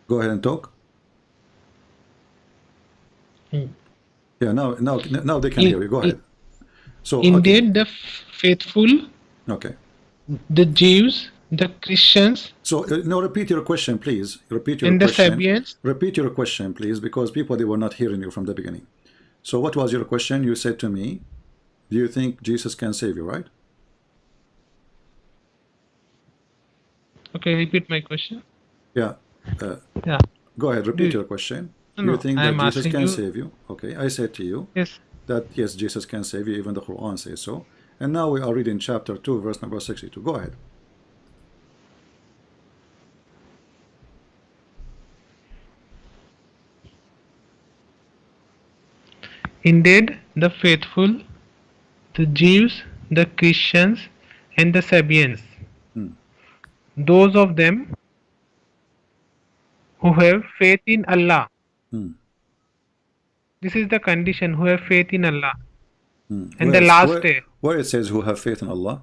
Go ahead and talk. In, Yeah, now they can in, hear you. Go ahead. So, okay, indeed, the faithful, okay. the Jews, the Christians, So, no, repeat your question, please. Repeat your and the question. Sabians. Repeat your question, please, because people, they were not hearing you from the beginning. So, what was your question? You said to me, do you think Jesus can save you, right? Okay, repeat my question. Yeah. Uh, Yeah. Go ahead, repeat Do your question. no, Do you no. think I that am Jesus asking can you. save you? Okay, I said to you Yes. that yes, Jesus can save you, even the Quran says so. And now we are reading chapter 2, verse number 62. Go ahead. Indeed, the faithful, the Jews, the Christians, and the Sabians, Hmm. those of them who have faith in Allah. Hmm. This is the condition who have faith in Allah Hmm. and the last day Where it says who have faith in Allah?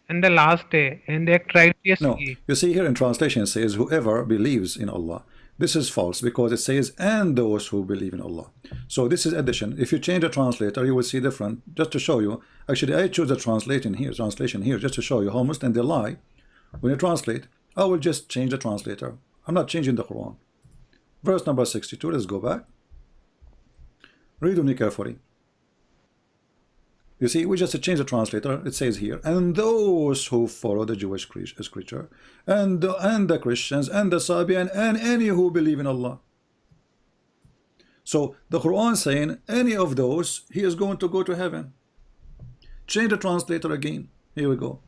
and the last day and they act No, righteously. you see here in translation it says whoever believes in Allah. This is false because it says and those who believe in Allah. So this is addition. If you change the translator, you will see different. Just to show you, actually I choose the translation here just to show you how Muslim they lie. When you translate, I will just change the translator. I'm not changing the Quran. Verse number 62. Let's go back. Read with me carefully. You see, we just change the translator. It says here, and those who follow the Jewish scripture, and the Christians, and the Sabian, and any who believe in Allah. So the Quran saying any of those, he is going to go to heaven. Change the translator again. Here we go.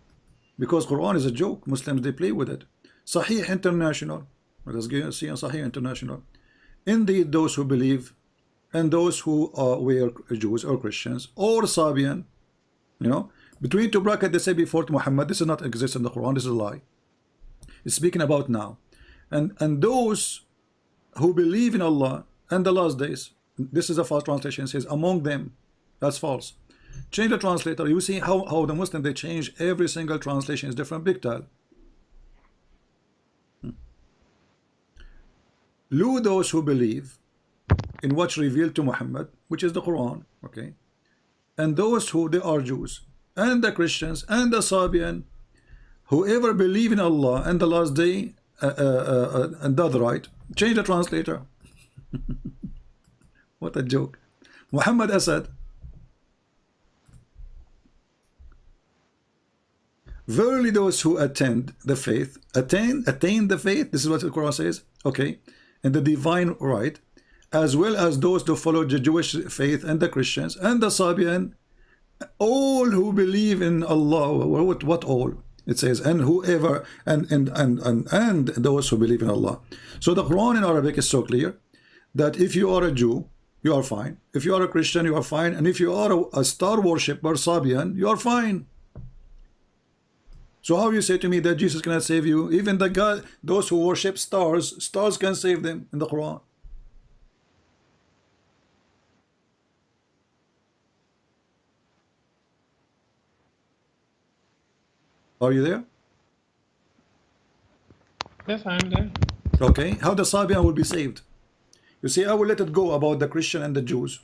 Because Quran is a joke. Muslims, they play with it. Sahih International. Let us see on Sahih International. Indeed, those who believe and those who were Jews or Christians or Sabian, you know, between two brackets they say before Muhammad. This does not exist in the Quran. This is a lie. It's speaking about now, and those who believe in Allah and the last days. This is a false translation. It says among them. That's false. Change the translator. You see how the Muslim they change every single translation is different. Big time. Lu those who believe in what's revealed to Muhammad, which is the Quran, okay, and those who they are Jews and the Christians and the Sabian, whoever believe in Allah and the last day and does right. Change the translator. What a joke. Muhammad Asad, verily those who attend the faith, attain the faith, this is what the Quran says, okay, and the divine right, as well as those who follow the Jewish faith and the Christians and the Sabian, all who believe in Allah. What all? It says, and whoever, and those who believe in Allah. So the Quran in Arabic is so clear that if you are a Jew, you are fine. If you are a Christian, you are fine. And if you are a star worshipper, Sabian, you are fine. So how you say to me that Jesus cannot save you? Even the God, those who worship stars can save them in the Quran. Are you there? Yes, I am there. Okay. How the Sabian will be saved? You see, I will let it go about the Christian and the Jews.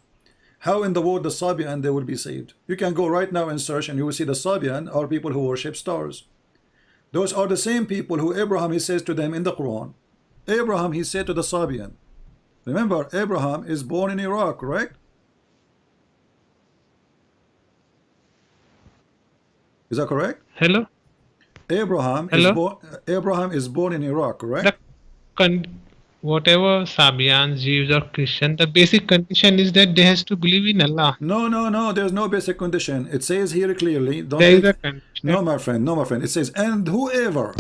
How in the world the Sabian they will be saved? You can go right now and search and you will see the Sabian are people who worship stars. Those are the same people who Abraham, he says to them in the Quran. Abraham, he said to the Sabian. Remember, Abraham is born in Iraq, correct? Is that correct? Hello? Hello? Abraham is born in Iraq, The correct? con- whatever Sabians, Jews or Christian, the basic condition is that they has to believe in Allah. No, no, no. There's no basic condition. It says here clearly. Don't There is take. a condition. No, my friend. No, my friend. It says and whoever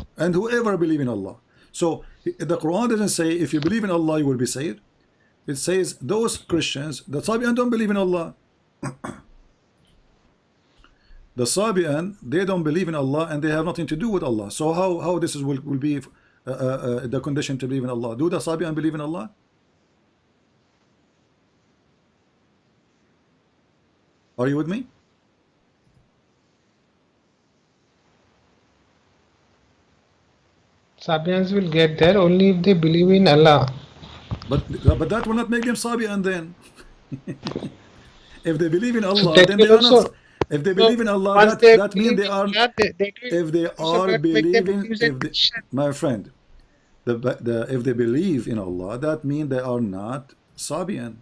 believe in Allah. So the Quran doesn't say if you believe in Allah you will be saved. It says those Christians, the Sabian don't believe in Allah. The Sabian they don't believe in Allah and they have nothing to do with Allah. So how this is will be the condition to believe in Allah? Do the Sabian believe in Allah? Are you with me? Sabians will get there only if they believe in Allah. But that will not make them sabian then. If they believe in So Allah, that then they will are not. also, If they so believe in Allah, once they that means believe they in are. Allah, that will If they also are not make them believing, Jews and if they, Christians. my friend, if they believe in Allah, that means they are not sabian.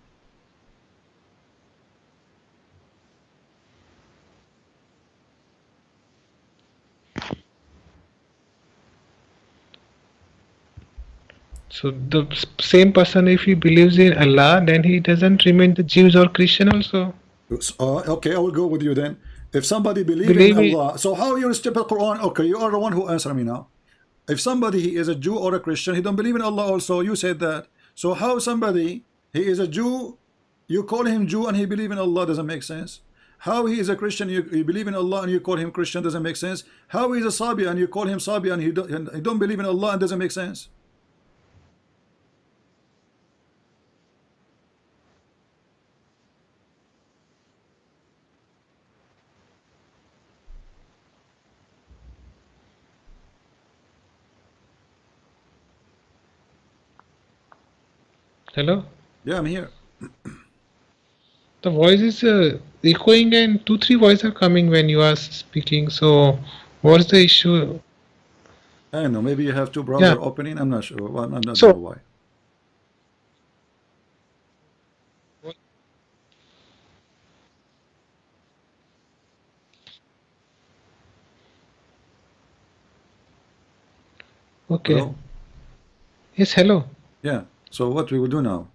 So the same person, if he believes in Allah, then he doesn't remain the Jews or Christian also. Okay, I will go with you then. If somebody believe in Believe in Allah, so how you step the Quran? Okay, you are the one who answer me now. If somebody he is a Jew or a Christian, he don't believe in Allah also. You said that. So how somebody he is a Jew, you call him Jew and he believe in Allah, doesn't make sense. How he is a Christian, you believe in Allah and you call him Christian, doesn't make sense. How he is a Sabi and you call him Sabi and he don't believe in Allah and doesn't make sense. Hello. Yeah, I'm here. The voice is echoing and two, three voices are coming when you are speaking. So what's the issue? I don't know. Maybe you have two Yeah. browser opening. I'm not sure. Well, I don't know So why. okay. Hello. Yes. Hello. Yeah. So what we will do now?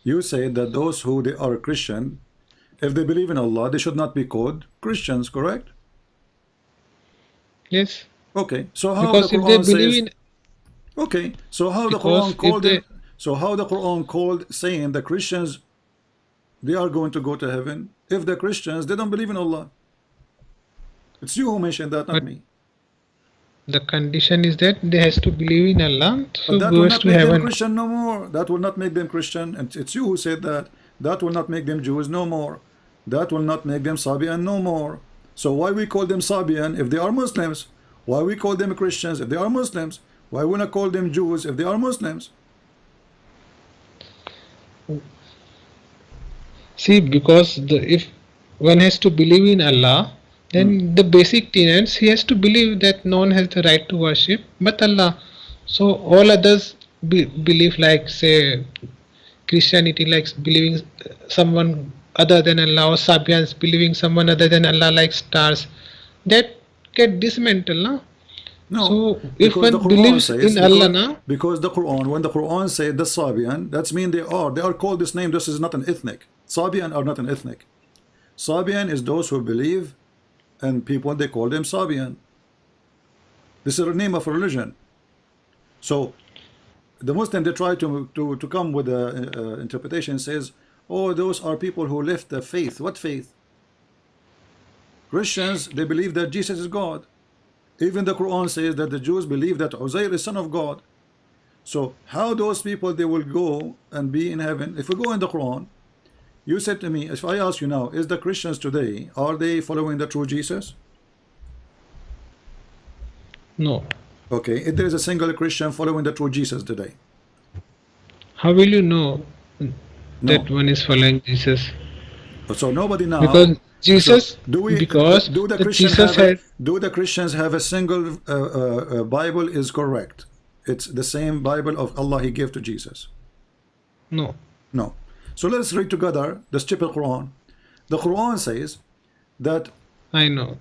You say that those who they are Christian, if they believe in Allah, they should not be called Christians, correct? Yes. Okay. So how the Because if they Quran believe says? in, Okay. So how the because Quran if called they, them? So how the Quran called saying the Christians they are going to go to heaven if the Christians they don't believe in Allah? It's you who mentioned that, not but me. the condition is that they has to believe in Allah, But so that will goes not to make them heaven. Christian no more. That will not make them Christian. And it's you who said that. That will not make them Jews no more. That will not make them Sabian no more. So why we call them Sabian if they are Muslims? Why we call them Christians if they are Muslims? Why we not call them Jews if they are Muslims? See, because if one has to believe in Allah, Hmm. then the basic tenets he has to believe that no one has the right to worship but Allah. So all others believe, like say Christianity, like believing someone other than Allah, or Sabians believing someone other than Allah, like stars, that get dismantled, na? No, So if because the one Quran believes says in Allah, na, because the Quran when the Quran said the Sabian, that's mean they are called this name. This is not an ethnic. Sabian are not an ethnic. Sabian is those who believe, and people they call them Sabian. This is the name of a religion. So the Muslim they try to come with a interpretation says, oh, those are people who left the faith. What faith? Christians they believe that Jesus is God. Even the Quran says that the Jews believe that Uzair is son of God. So how those people they will go and be in heaven? If we go in the Quran, you said to me, if I ask you now, is the Christians today are they following the true Jesus? no. Okay, if there is a single Christian following the true Jesus today, How will you know that no. one is following Jesus? So nobody now. Because So Jesus, do we? because Do the the Christian Jesus have a? has Do the Christians have a single Bible? Is correct. It's the same Bible of Allah He gave to Jesus. no. No. So let's read together the stupid Quran. The Quran says that I know,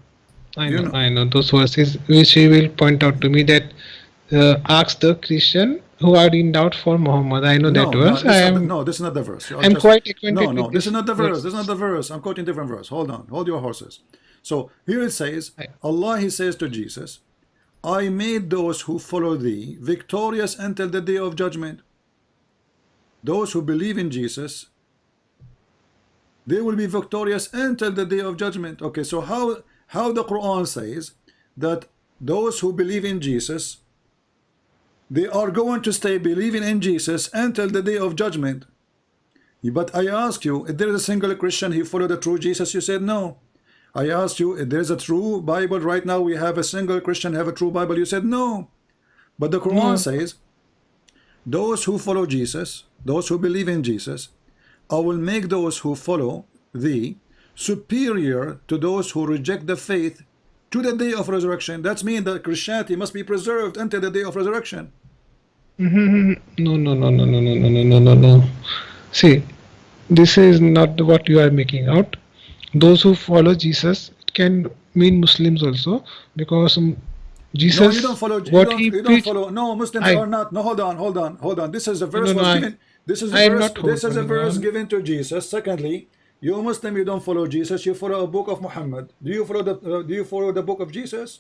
I you know, know. I know those verses which he will point out to me, that ask the Christian who are in doubt for Muhammad. I know that No, no, verse. I this is not. am No, this is not the verse. You are I'm just. quite No, acquainted no, with this is this not the verse. This is not verses. the verse. I'm quoting different verse. Hold on. Hold your horses. So here it says, I, Allah He says to Jesus, I made those who follow thee victorious until the day of judgment. Those who believe in Jesus, they will be victorious until the day of judgment. Okay, so how the Quran says that those who believe in Jesus, they are going to stay believing in Jesus until the day of judgment. But I ask you, if there is a single Christian who followed the true Jesus, you said no. I asked you, if there is a true Bible right now, we have a single Christian have a true Bible, you said no. But the Quran No. says, those who follow Jesus, those who believe in Jesus, I will make those who follow thee superior to those who reject the faith to the day of resurrection. That means that Christianity must be preserved until the day of resurrection. No, no, no, no, no, no, no, no, no, no, no. See, this is not what you are making out. Those who follow Jesus, it can mean Muslims also, because No, Jesus, you don't follow. what he You don't preached, follow. No, Muslims I are not. No, hold on, hold on, hold on. This is a no, verse no, no, was given. I am not This is a holding verse on. given to Jesus. Secondly, you Muslim, you don't follow Jesus. You follow a book of Muhammad. Do you follow the? Do you follow the book of Jesus?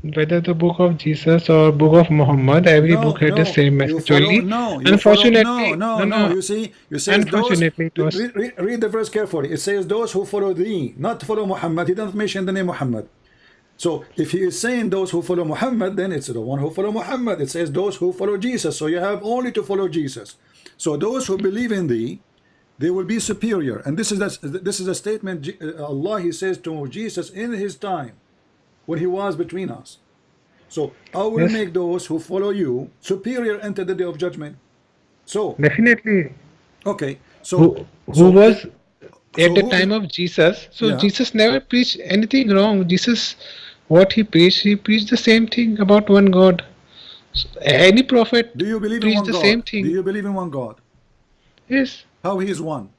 Whether the book of Jesus or book of Muhammad, every book No, had the no. same You message follow. only. No, you follow. No, Unfortunately, no, no, no. no. You see, you says those. Unfortunately, it was Read the verse carefully. It says those who follow thee, not follow Muhammad. He doesn't mention the name Muhammad. So if he is saying those who follow Muhammad, then it's the one who follow Muhammad. It says those who follow Jesus. So you have only to follow Jesus. So those who believe in thee, they will be superior. And this is a statement Allah he says to Jesus in his time when he was between us. So I will yes, make those who follow you superior until the day of judgment. So definitely. okay, Who was at so the who is time of Jesus? So yeah? Jesus never preached anything wrong. Jesus, what he preached the same thing about one God. So, any prophet Do you believe in preached one the same God? Do thing. you believe in one God? Yes, How he is one?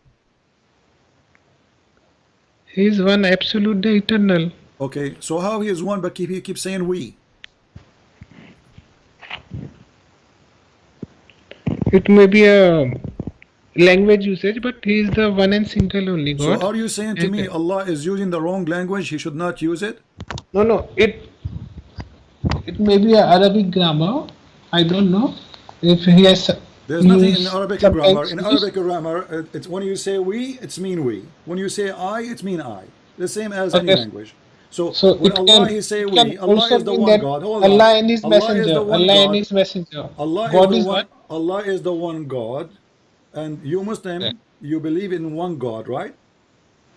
he is one absolute, the eternal. Okay, so how he is one, but he keeps saying we. It may be a language usage, but he is the one and single only So God. are you saying to And me Allah is using the wrong language? He should not use it? no, no, it may be a Arabic grammar. I don't know if he has There's nothing in used Arabic grammar. sometimes In used. Arabic grammar, it's when you say we, it's mean we. When you say I, it's mean I. The same as any Okay, language. So so when Allah he say it can we, Allah also is the mean one that God. Hold on. Allah and His Allah is messenger, the one Allah and God. His messenger. Allah is God the is one. one. Allah is the one God. And you Right. Muslim, you believe in one God, right?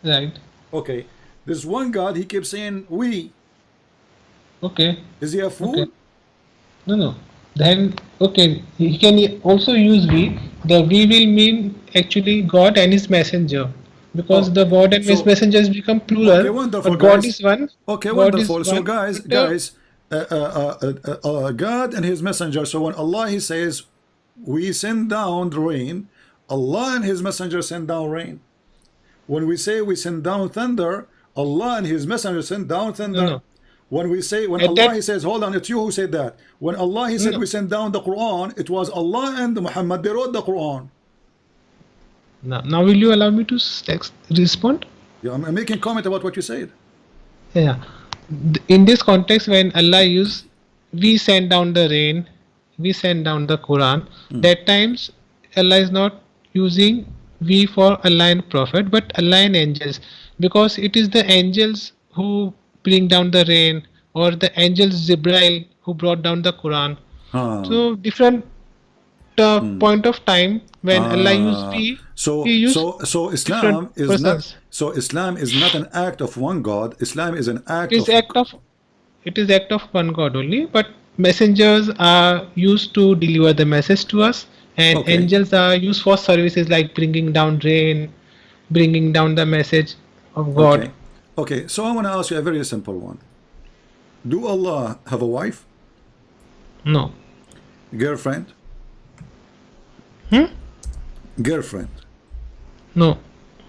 Right. Okay. This one God, he keeps saying we. Okay. Is he a Okay. fool? No, no. Then okay, he can also use we. The we will mean actually God and His messenger, because Oh, the God and His so messengers become okay, plural, wonderful, but God guys. is one. Okay, God is wonderful. So, one. guys, But the God and His messenger. So, when Allah He says, "We send down the rain," Allah and His messenger send down rain. When we say we send down thunder, Allah and His messenger send down no, thunder. no. When At Allah that He says, "Hold on," it's you who said that. When Allah He said no, we send down the Quran, it was Allah and Muhammad. They wrote the Quran. no. Now will you allow me to respond? Yeah, I'm making comment about what you said. Yeah. In this context, when Allah used, we send down the rain, we send down the Quran, that times Allah is not using we for Allah and Prophet, but Allah and angels, because it is the angels who bring down the rain, or the angels Jibrail who brought down the Quran. Huh. So different point of time when Allah used we, So He used different Islam is not persons. an act of one God. Islam is an It act is of act of it is act of one God only, but messengers are used to deliver the message to us, and okay, angels are used for services like bringing down rain, bringing down the message of God. okay, okay. So I want to ask you a very simple one. Do Allah have a wife, No. girlfriend, Hmm? girlfriend? No.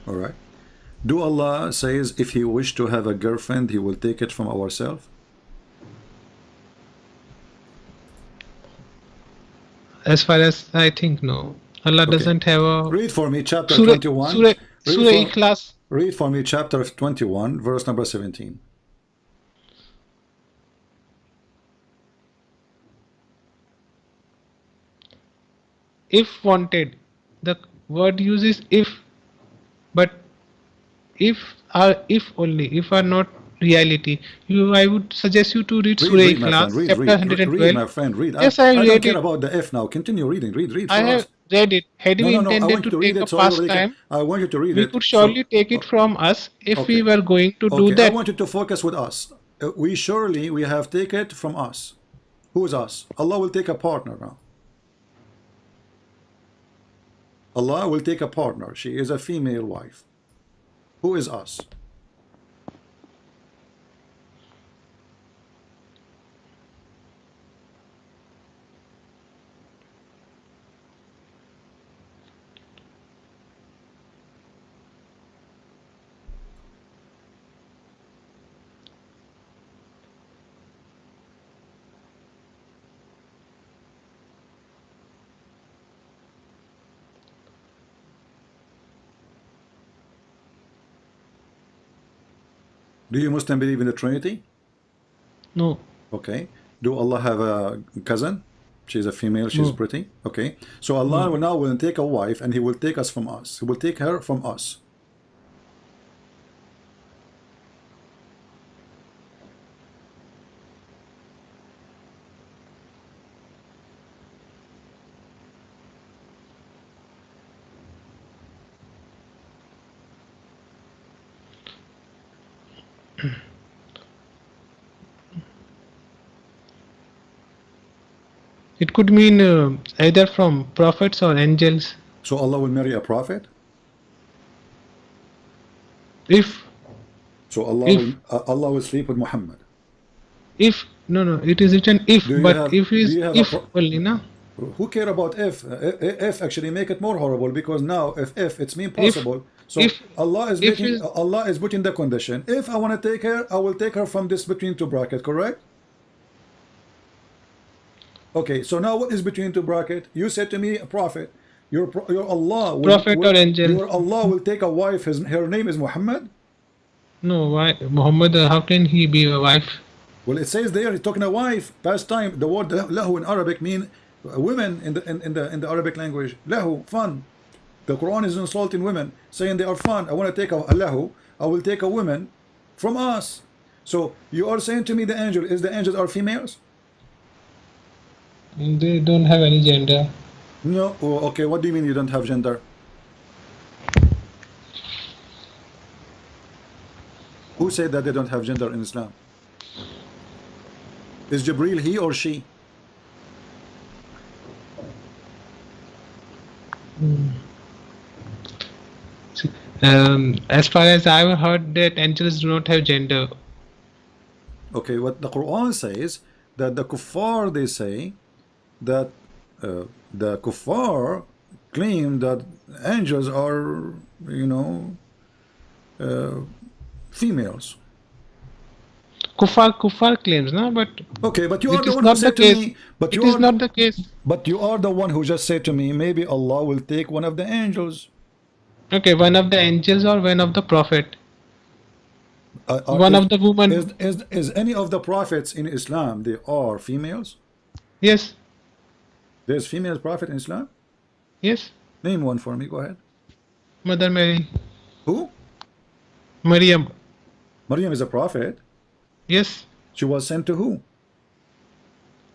All right. Do Allah says if He wish to have a girlfriend, He will take it from ourselves? As far as I think, no. Allah Okay. doesn't have a Read for me chapter Surah 21. Surah Read Surah for Ikhlas. read for me chapter 21, verse number 17. If wanted, the word uses if, but if are if only, if are not reality. I would suggest you to read Surah Read, my friend. Ikhlas, Read, chapter read, read, 112. my friend. Read. Yes, I I don't read care it. about the F now. Continue reading. Read I for have us. read it. Had No, we no, no. I intended want you to to read take a it so everybody can. pastime, I want you to read we it. could surely take it from us if we Okay, were going to do okay. I that. want you to focus with us. We have take it from us. Who is us? Allah will take a partner now. Allah will take a partner. She is a female wife. Who is us? Do you Muslim believe in the Trinity? No. Okay. Do Allah have a cousin? She's a female, she's No. pretty. Okay. So Allah will now will take a wife and he will take us from us. He will take her from us. It could mean either from prophets or angels. So Allah will marry a prophet? If So Allah will sleep with Muhammad. no, it is written if, Do you but have- if do is you have if a only, no? Who care about if? If actually make it more horrible, because now if it's mean possible. So if- Allah is if making is- Allah is putting the condition. If I want to take her, I will take her from this between two bracket, correct? Okay, so now what is between two bracket? You said to me, a prophet. Your Allah will, Prophet or angel. Your Allah will take a wife. Her name is Muhammad. No, why Muhammad? How can he be a wife? Well, it says there, he's talking a wife. Past time. The word lahu in Arabic mean women in the Arabic language. Lahu, fun. The Quran is insulting women, saying they are fun. I want to take a lahu. I will take a woman from us. So you are saying to me the angels are females? They don't have any gender. No. Oh, okay. What do you mean you don't have gender? Who said that they don't have gender in Islam? Is Jibril he or she? As far as I've heard, that angels do not have gender. Okay, what the Quran says, that the kuffar, they say that the kuffar claim that angels are, females. Kuffar claims, no, but Okay, but you are it the is one who not the said to case. me, but It you is are, not the case. but you are the one who just said to me, maybe Allah will take one of the angels. Okay, one of the angels or one of the prophet. One Is, of the woman. is any of the prophets in Islam, they are females? Yes, There's female prophet in Islam? yes. Name one for me, go ahead. Mother Mary. Who? Maryam. Maryam is a prophet. Yes, She was sent to who?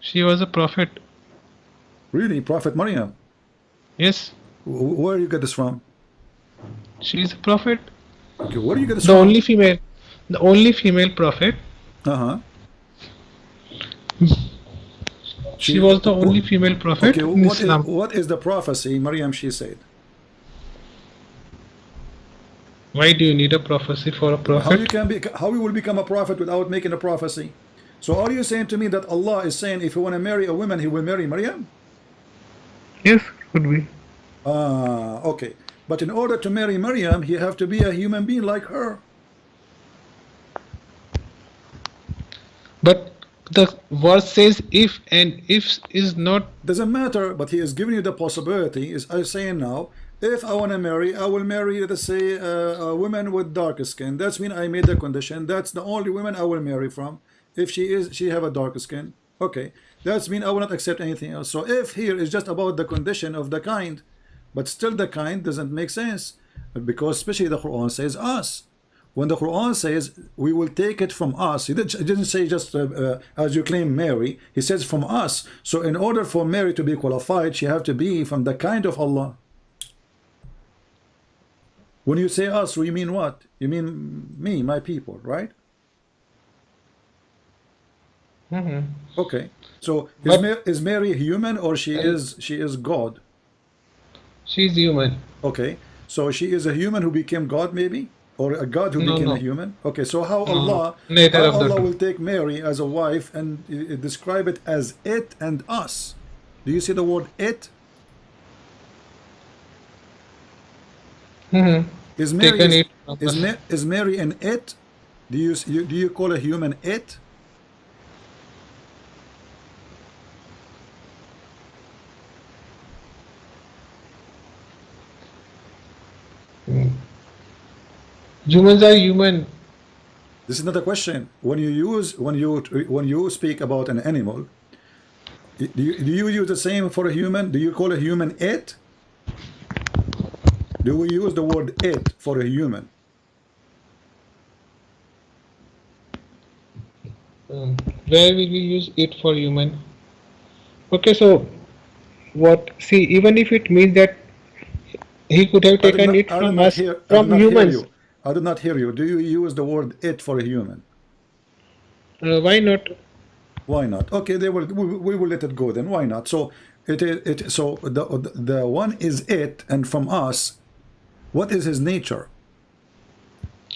she was a prophet. Really, Prophet Maryam? Yes, Where do you get this from? she is a prophet. Okay, where do you get this The from? only female prophet. Uh-huh. She was the only female prophet Okay, in Islam. what is the prophecy Maryam she said? Why do you need a prophecy for a prophet? How you will become a prophet without making a prophecy? So are you saying to me that Allah is saying if you want to marry a woman, he will marry Maryam? Yes, could be. Okay. But in order to marry Maryam, he have to be a human being like her. But the verse says if, and if is not. Doesn't matter, but he is giving you the possibility. Is I saying now, if I want to marry, I will marry, let's say, a woman with dark skin. That's mean I made the condition. That's the only woman I will marry from. If she have a dark skin, okay. That's mean I will not accept anything else. So if here is just about the condition of the kind, but still the kind doesn't make sense, because especially the Quran says us. When the Quran says we will take it from us, it didn't say just as you claim Mary. He says from us. So in order for Mary to be qualified, she have to be from the kind of Allah. When you say us, you mean what? You mean me, my people, right? Mhm. Okay. So But Is Mary human or she is God? she's human. Okay. So she is a human who became God, maybe, or a God who No, became a no, human. Okay. So how no, no. Allah Neither how of the Allah two. will take Mary as a wife and describe it as it and us? Do you see the word it? Mhm. Is Mary Taken is it from us. is Mary an it? Do you call a human it? Humans are human. This is not a question. When you speak about an animal, do you use the same for a human? Do you call a human it? Do we use the word it for a human? Um, where will we use it for human? Okay, so what? See, even if it means that he could have taken it I did from not us, hear I did from not hear humans. you. I did not hear you. Do you use the word it for a human? Why not? Why not? Okay, we will let it go then. Why not? So the one is it, and from us, what is his nature?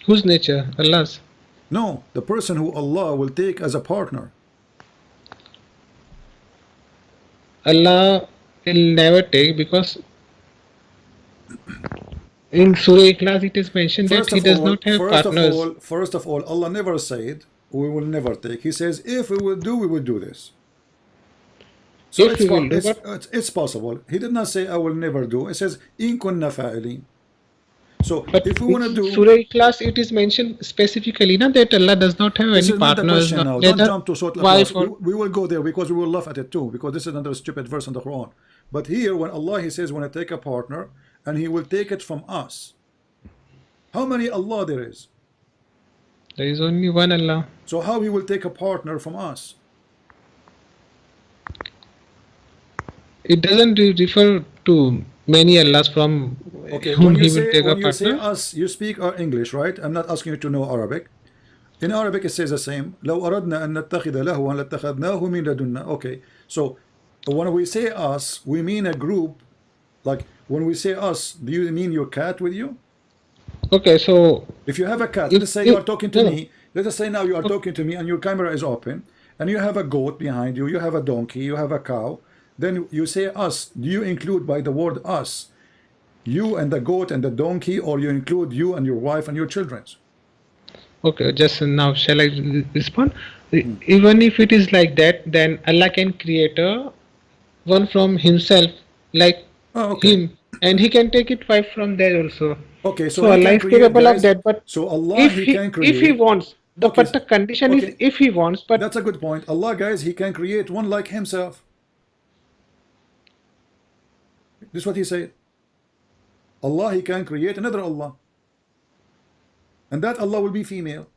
Whose nature? Allah's. No, the person who Allah will take as a partner. Allah will never take, because in Surah Ikhlas it is mentioned that First he of does all, not have partners. Allah never said we will never take. He says if we will do, we will do this. So If we will do, but it's possible. He did not say I will never do. It says in kunna fa'ilin. So if we in want to do, Surah Ikhlas it is mentioned specifically na, that Allah does not have this any is not the partners, question now. Don't neither jump to Surah Al-Ikhlas. wife We, or. we will go there because we will laugh at it too, because this is another stupid verse in the Quran. But here, when Allah He says, when I take a partner, and He will take it from us. How many Allah there is? There is only one Allah. So how He will take a partner from us? It doesn't refer to many Allahs from Okay, whom he will take a when you say partner. us, you speak our English, right? I'm not asking you to know Arabic. In Arabic, it says the same. لو أردنا أن نتخذ لهوا لاتخذناه من لدنا. Okay, so when we say us, we mean a group. Like when we say us, do you mean your cat with you? Okay, so If you have a cat, let if, us say you if are talking to no, no. me. Let us say now you are talking to me and your camera is open, and you have a goat behind you, you have a donkey, you have a cow. Then you say us. Do you include by the word us you and the goat and the donkey, or you include you and your wife and your children? Okay, just now shall I respond? Even if it is like that, then Allah can create a one from himself, like Oh, okay. him, and he can take it wife from there also. Okay, so So he Allah can is create, capable of guys. that. But So Allah, he can if he create. wants, Okay, but the condition is okay, if he wants. But that's a good point. Allah, guys, he can create one like himself. This is what he said. Allah, he can create another Allah, and that Allah will be female,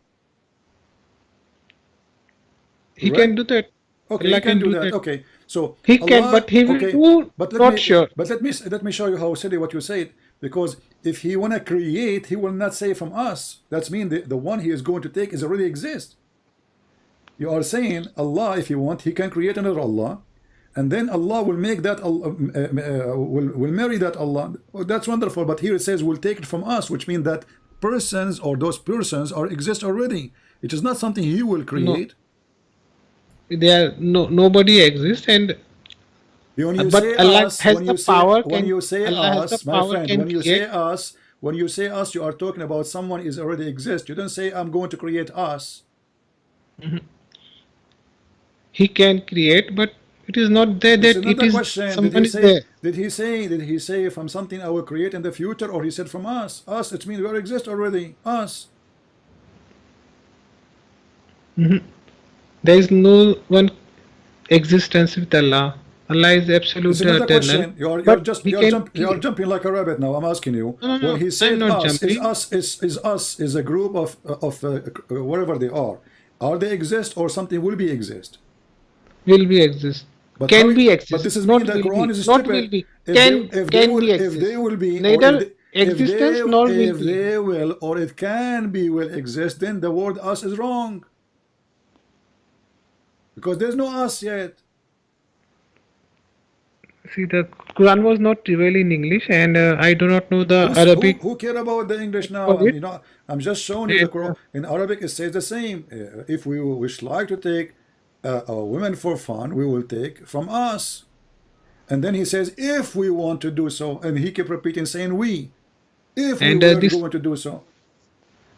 he right? can do that. Okay, he Allah can can do do that. that. Okay, so He can, Allah, but he will okay, do. but Not sure. let me show you how silly what you said. Because if he wanna create, he will not say from us. That's mean the one he is going to take is already exist. You are saying Allah, if you want, he can create another Allah, and then Allah will make that Allah, will marry that Allah. Oh, that's wonderful. But here it says we'll take it from us, which means that persons or those persons are exist already. It is not something he will No, create. there nobody exists, and When you but say Allah us, has the power. when Can you say Allah has the us, my power? friend, Can create. when you say us, you are talking about someone is already exist. You don't say I'm going to create us. He can create, but it is not there This is that not it a is question. someone is there. Did he say from something I will create in the future, or he said from us? Us, it means we already exist already. Us. There is no one existence with Allah. Allah is This absolute is not a eternal, question. but He can. You are jumping like a rabbit now. I'm asking you. No, no, When no. he I'm said not us, jumping. is a group of whatever they are. Are they exist or something will be exist? Will be exist. But how? Can be But exist. this is mean Not the will Quran be. is Not will stupid. be. Can be If they exist. will be or Neither existence nor will if be. they will or it can be will exist, then the word us is wrong. Because there's no us yet. See, the Quran was not revealed in English, and I do not know the Arabic Who care about the English now? for I mean, it. you know, I'm just showing you the And Quran. In Arabic, it says the same. If we wish like to take a woman for fun, we will take from us. And then he says, if we want to do so, and he kept repeating saying we, if we were this going to do so.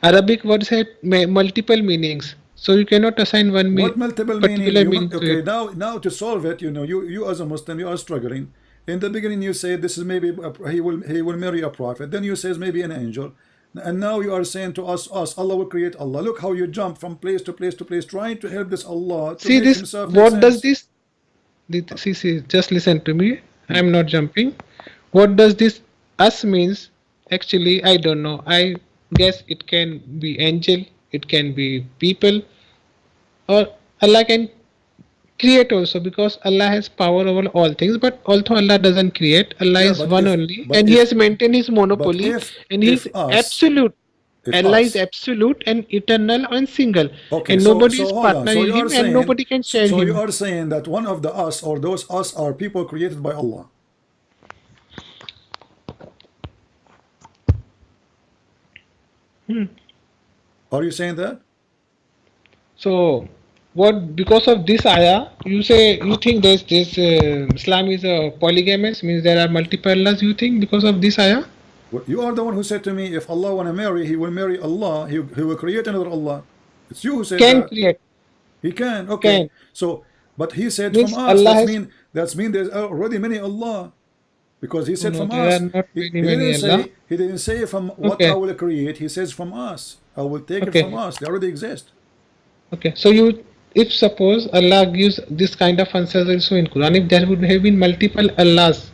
Arabic words had multiple meanings, so you cannot assign one What multiple meaning? particular meaning to Okay, it. now to solve it, you know, you as a Muslim, you are struggling. In the beginning, you say this is maybe he will marry a prophet. Then you says maybe an angel, and now you are saying to us Allah will create Allah. Look how you jump from place to place to place, trying to help this Allah to See make this. himself make What does sense. this? See, just listen to me. I'm not jumping. What does this us means? Actually, I don't know. I guess it can be angel, it can be people, or Allah can create also, because Allah has power over all things. But although Allah doesn't create, Allah Yeah, is but one if only, but and He if has maintained His but monopoly, and He is if us absolute. if Allah is us absolute and eternal and single, Okay, and so nobody so is hold on. partner So in you are Him, and saying nobody can share so you Him. are saying that one of the us or those us are people created by Allah. Hmm. Are you saying that? So, what because of this ayah, you say you think this Islam is a polygamous, means there are multiple Allahs. You think because of this ayah? Well, you are the one who said to me, if Allah want to marry, he will marry Allah. He will create another Allah. It's you who said Can that. create, He can. Okay. can So, but he said from means us. Allah has. That's mean there's already many Allah because he No, said no, from there are us. not He, many he many didn't Allah. say he didn't say from what I Okay, will create. He says from us. I will take it from okay, us. They already exist. okay. So you, if suppose Allah gives this kind of answers also in Quran, if there would have been multiple Allahs,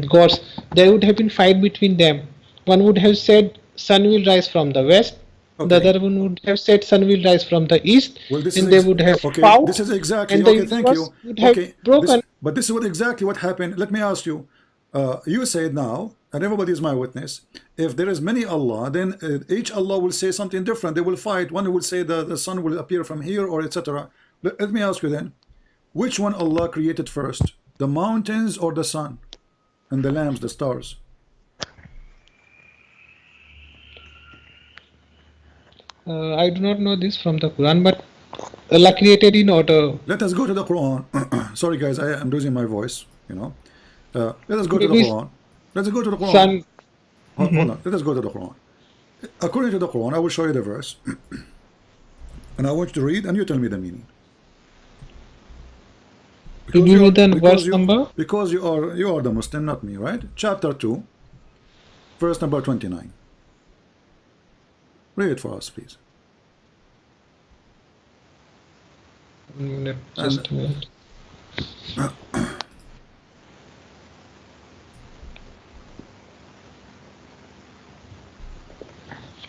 gods, there would have been fight between them. One would have said sun will rise from the west, the Okay. other one would have said sun will rise from the east, Well, this is and they would have okay. fought, This is exactly and the okay. Thank universe you. would have Okay, broken. but this is what exactly what happened. Let me ask you. You said now, and everybody is my witness. If there is many Allah, then each Allah will say something different. They will fight. One will say the sun will appear from here, or etc. Let me ask you then, which one Allah created first, the mountains or the sun, and the lamps, the stars? I do not know this from the Quran, but Allah created in order. Let us go to the Quran. Sorry, guys, I am losing my voice. You know, let us go to the Maybe Quran. Let's go to the Quran. sun. Hold on. Let us go to the Quran. According to the Quran, I will show you the verse, and I want you to read, and you tell me the meaning. You give me the verse number. Because you are the Muslim, not me, right? Chapter 2, verse number 29. Read it for us, please. Just a minute.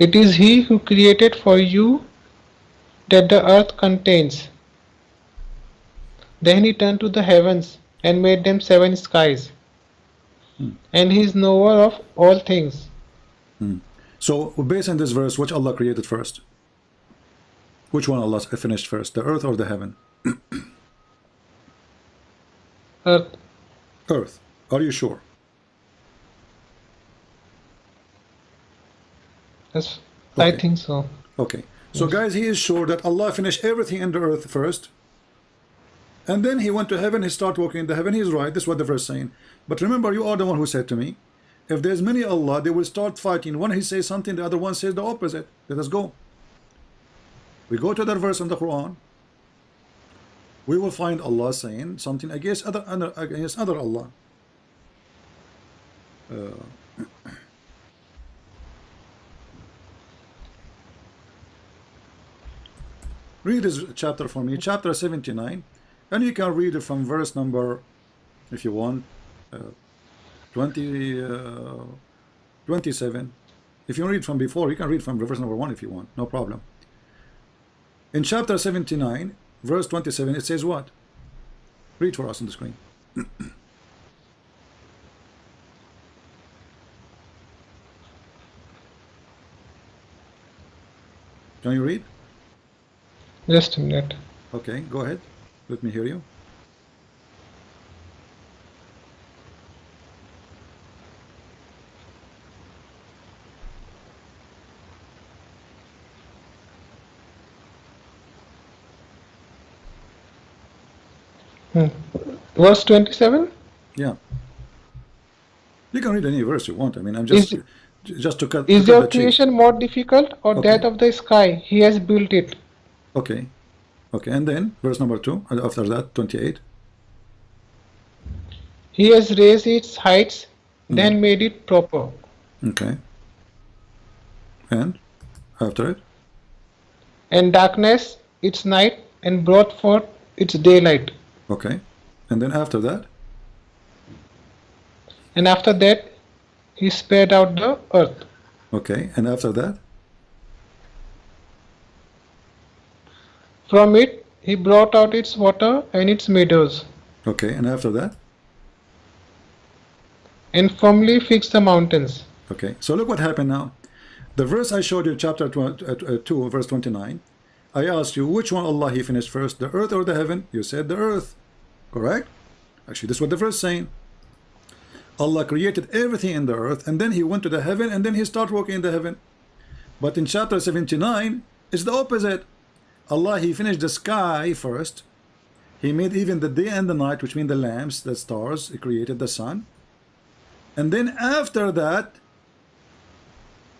It is He who created for you that the earth contains. Then He turned to the heavens and made them seven skies. And He is knower of all things. So, based on this verse, which Allah created first? Which one Allah finished first, the earth or the heaven? Earth. Earth. Are you sure? Yes, I Okay. think so. Okay. So, guys, he is sure that Allah finished everything in the earth first, and then he went to heaven. He started walking in the heaven. He's right. This is what the verse is saying. But remember, you are the one who said to me, if there's many Allah, they will start fighting. One he says something, the other one says the opposite. Let us go. We go to that verse in the Quran. We will find Allah saying something against other Allah. Read this chapter for me, chapter 79, and you can read it from verse number, if you want, 27. If you read from before, you can read from verse number 1 if you want, no problem. In chapter 79, verse 27, it says what? Read for us on the screen. Can you read? Just a minute. Okay, go ahead. Let me hear you. Verse 27. Yeah. You can read any verse you want. I mean, I'm Is just to cut is the your cheese. creation more difficult or that Okay. of the sky? He has built it. Okay. Okay. And then verse number 2. And after that, 28. He has raised its heights, then made it proper. Okay. And after it. And darkness its night, and brought forth its daylight. Okay. And then after that. And after that, he spread out the earth. Okay. And after that. From it, he brought out its water and its meadows, Okay. And after that. and firmly fixed the mountains. Okay. So look what happened now. The verse I showed you, chapter 2, verse 29. I asked you, which one Allah he finished first, the earth or the heaven? You said the earth. Correct? Actually, this is what the verse is saying. Allah created everything in the earth, and then he went to the heaven, and then he started working in the heaven. But in chapter 79, it's the opposite. Allah he finished the sky first. He made even the day and the night, which mean the lamps, the stars. He created the sun. And then after that,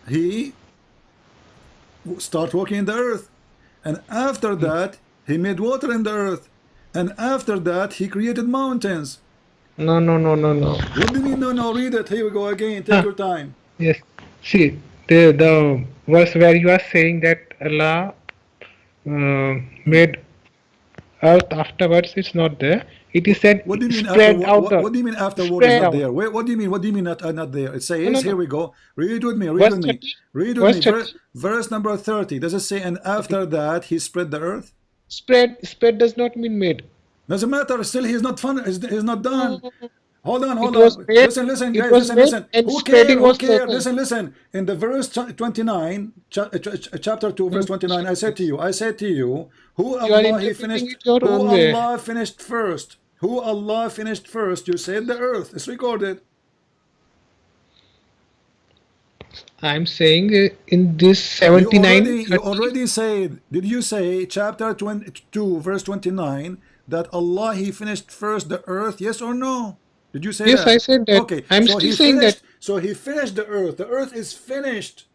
he started working in the earth. And after that, he made water in the earth. And after that, he created mountains. No. What do you mean? No, read it. Here we go again. Take your time. Yes. See, the verse where you are saying that Allah made earth afterwards, it's not there. It is said What do you mean spread out the. what do you mean afterward is spread not out. there? What do you mean? What do you mean not there? It says, No. here we go. Read with me. Read Verse with me. 30. Read with Verse me. 30. Verse number 30. Does it say, and after that he spread the earth? Spread does not mean made. Doesn't matter. Still, he's not fun. He's not done. Hold on. It was made. Listen, It guys. was made, and Who spreading care? was later. Listen. In the verse 29, chapter 2, verse 29, I said to you, who You are Allah he interpreting finished? it your Who own way. Allah finished first? Who Allah finished first? You said the earth. It's recorded. I'm saying in this 79. You already said. Did you say chapter 22, verse 29, that Allah he finished first the earth? Yes or no? Did you say Yes, that? I said that. Okay. I'm so still he saying finished. that. So he finished the earth. The earth is finished.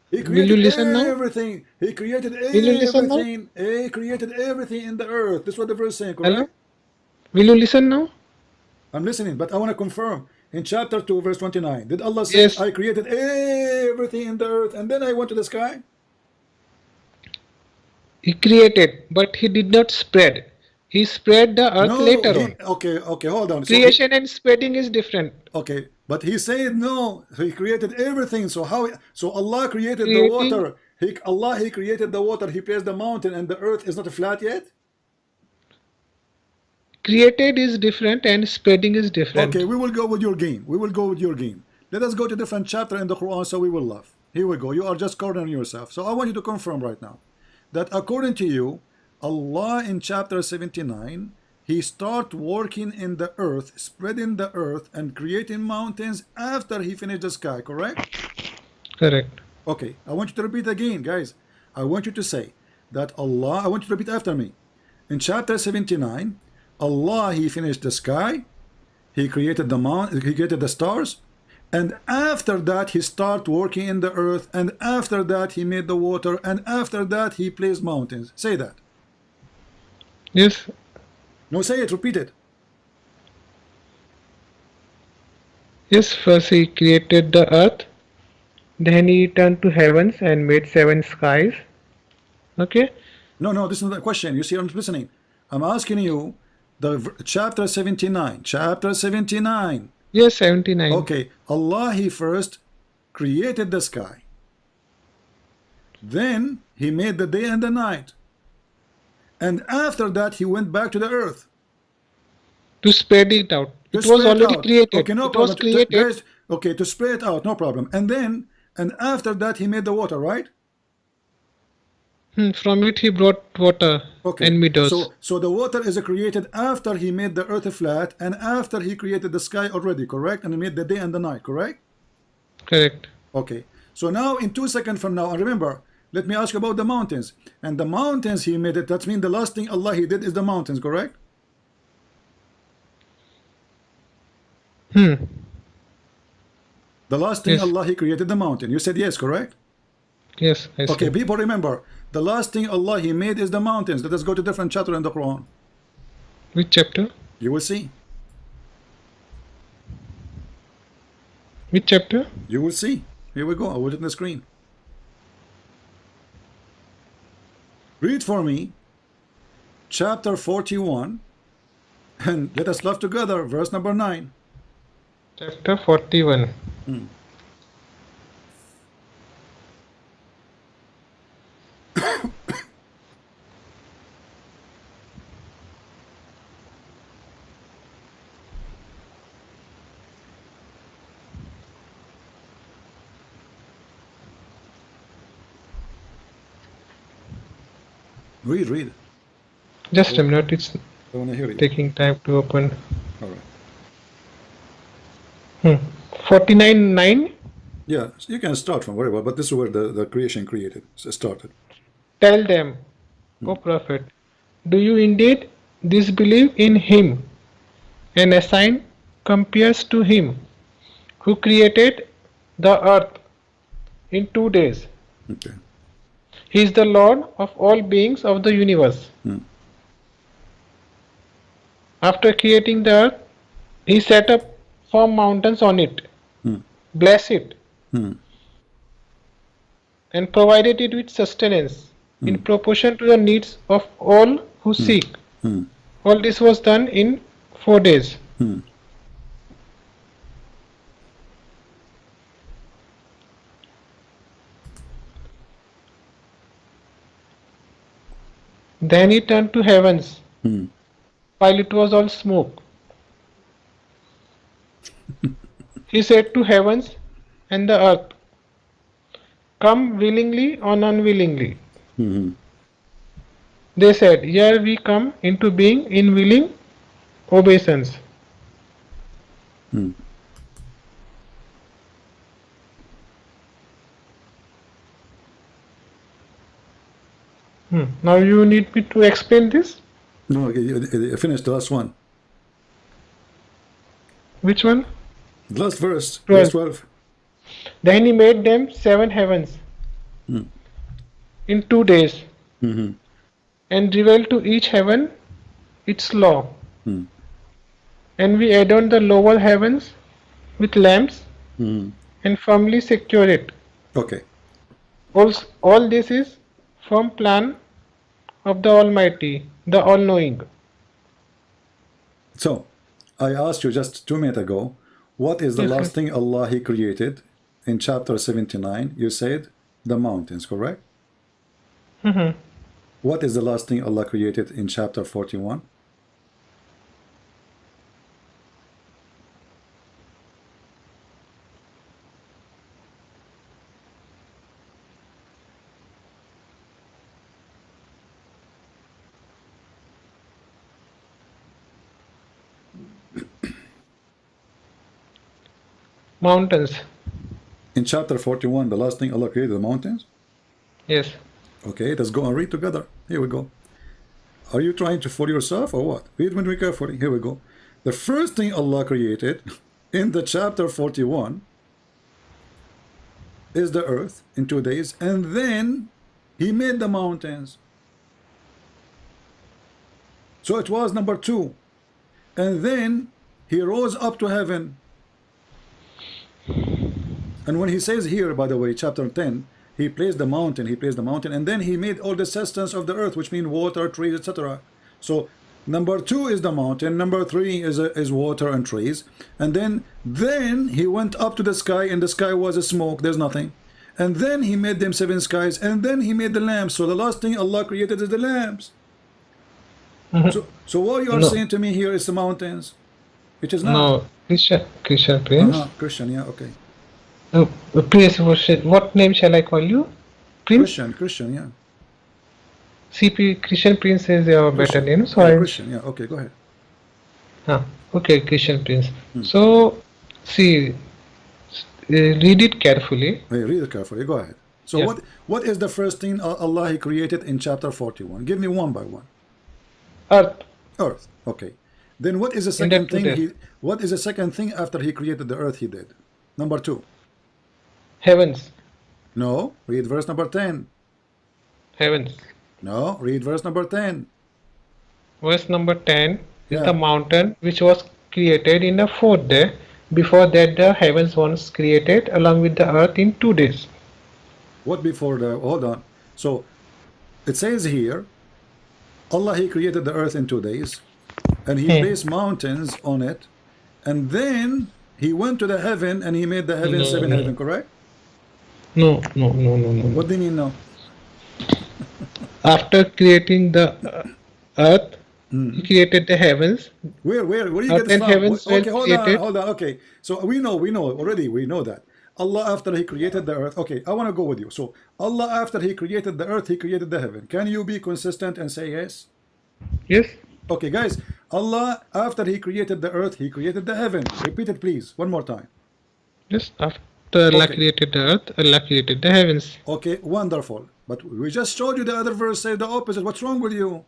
He Will you created listen now? everything. He created Will you listen now? everything. He created everything in the earth. This is what the verse is saying, Hello? correct? Will you listen now? I'm listening, but I want to confirm. In chapter 2, verse 29, did Allah say, Yes. I created everything in the earth, and then I went to the sky? He created, but he did not spread. He spread the earth later on. Okay, hold on. Creation and spreading is different. Okay, but he said no. He created everything. So how? So Allah created the Creating- water. He created the water. He placed the mountain, and the earth is not flat yet. Created is different and spreading is different. Okay, we will go with your game. Let us go to different chapter in the Quran so we will laugh. Here we go. You are just cornering yourself. So I want you to confirm right now that according to you, Allah in chapter 79, he start working in the earth, spreading the earth and creating mountains after he finished the sky, correct? Correct. Okay, I want you to repeat again, guys. I want you to say that Allah, I want you to repeat after me. In chapter 79, Allah, he finished the sky, he created the mountain, he created the stars, and after that he start working in the earth, and after that he made the water, and after that he placed mountains. Say that. Yes. No, say it, repeat it. Yes, first he created the earth, then he turned to heavens and made 7 skies. Okay. No, this is not the question. You see, I'm listening. I'm asking you chapter 79. Chapter 79. Yes, 79. Okay, Allah, he first created the sky. Then he made the day and the night. And after that he went back to the earth. To spread it out. To It was spread already out. created. Okay, no it problem. was created. Guys, okay, to spread it out, no problem. And after that he made the water, right? From it he brought water Okay, and meadows. so the water is created after he made the earth flat and after he created the sky already, correct? And he made the day and the night, correct? Correct. Okay, so now in 2 seconds from now, and remember, let me ask you about the mountains. And the mountains he made it, that means the last thing Allah he did is the mountains, correct? Hmm. The last thing Yes. Allah he created the mountain. You said yes, correct? Yes, I see. Okay, people remember, the last thing Allah he made is the mountains. Let us go to different chapter in the Quran. Which chapter? You will see. Which chapter? You will see. Here we go. I will put it on the screen. Read for me chapter 41 and let us laugh together. Verse number 9. Chapter 41. Read. Just a minute, it's I want to hear you. taking time to open. All right. 49:9. Yeah, you can start from wherever, but this is where the creation started. Tell them, O Prophet, do you indeed disbelieve in him and assign compares to him who created the earth in 2 days? Okay. He is the Lord of all beings of the universe. After creating the earth, he set up firm mountains on it, blessed it, and provided it with sustenance in proportion to the needs of all who seek. All this was done in 4 days. Then he turned to heavens while it was all smoke. He said to heavens and the earth, come willingly or unwillingly. They said, here we come into being in willing obeisance. Now you need me to explain this? No, okay, you finished the last one. Which one? The last verse, 12. verse 12. Then he made them 7 heavens in 2 days and revealed to each heaven its law. And we adorned the lower heavens with lamps and firmly secure it. Okay. All this is firm plan of the Almighty, the All-Knowing. So, I asked you just 2 minutes ago, what is the Yes, last yes. thing Allah He created in chapter 79? You said the mountains, correct? What is the last thing Allah created in chapter 41? Mountains. In chapter 41, the last thing Allah created the mountains? Yes. Okay, let's go and read together. Here we go. Are you trying to fool yourself or what? Read with me carefully. Here we go. The first thing Allah created in the chapter 41 is the earth in 2 days, and then He made the mountains. So it was number 2. And then He rose up to heaven. And when He says here, by the way, chapter 10, He placed the mountain, and then He made all the sustenance of the earth, which means water, trees, etc. So number 2 is the mountain, number 3 is water and trees, and then He went up to the sky, and the sky was a smoke, there's nothing. And then He made them 7 skies, and then He made the lamps. So the last thing Allah created is the lamps. So what you are saying to me here is the mountains. It is not. No, Christian Prince. Christian, yeah, okay. Prince, what name shall I call you? Prince? Christian, yeah. Christian Prince is your better Christian. name, so Yeah, I. Christian. Yeah, okay, go ahead. Okay, Christian Prince. Hmm. So, see, read it carefully. Hey, read it carefully. Go ahead. So Yes. what is the first thing Allah He created in chapter 41? Give me one by one. Earth Earth. Okay. Then what is the in the second two thing days. what is the second thing after He created the earth He did? Number 2. Heavens. No, read verse number 10. Heavens. No, read verse number 10. Verse number 10 is Yeah. the mountain which was created in the fourth day. Before that, the heavens was created along with the earth in 2 days. What before the hold on. So it says here Allah He created the earth in 2 days and He placed mountains on it, and then He went to the heaven and He made the heaven No, 7 no. heaven, correct? No. What do you mean no? After creating the earth, he created the heavens. Where do you Earth get this and from? heavens were Okay, created. hold on. Okay, so we know already. We know that Allah after He created the earth. Okay, I want to go with you. So Allah after He created the earth, He created the heaven. Can you be consistent and say yes? Yes. Okay, guys. Allah after He created the earth, He created the heaven. Repeat it, please, one more time. Yes. After Allah Okay. created the earth, Allah created the heavens. Okay, wonderful. But we just showed you the other verse says the opposite. What's wrong with you?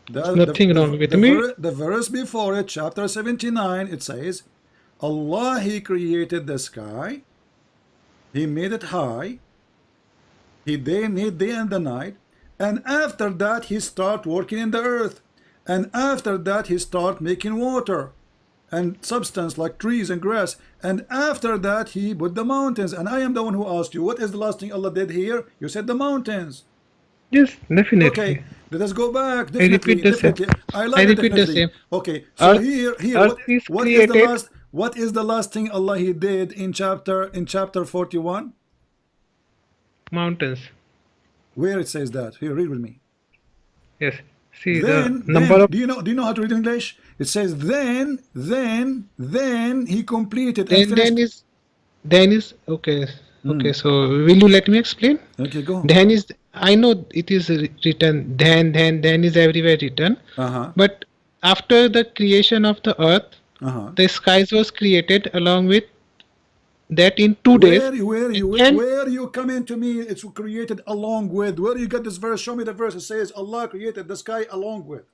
Nothing wrong with me. The verse before it, chapter 79, it says, Allah He created the sky, He made it high, He made day and the night, and after that He start working in the earth, and after that He start making water and substance like trees and grass, and after that He put the mountains. And I am the one who asked you, what is the last thing Allah did here? You said the mountains. Yes, definitely. Okay, let us go back. I repeat the same. I I like it repeat the definitely. same. Okay, so Earth, here, earth is what is the created. last? What is the last thing Allah He did in chapter 41? Mountains. Where it says that? Here, read with me. Yes. See Then, the number of. do you know how to read English? It says then He completed and finished. Then is okay. Okay, so will you let me explain? Okay, go. Then is, I know it is written, then is everywhere written. But after the creation of the earth, the skies was created along with that in 2 days. Where you come into me, it's created along with. Where you get this verse? Show me the verse. It says Allah created the sky along with.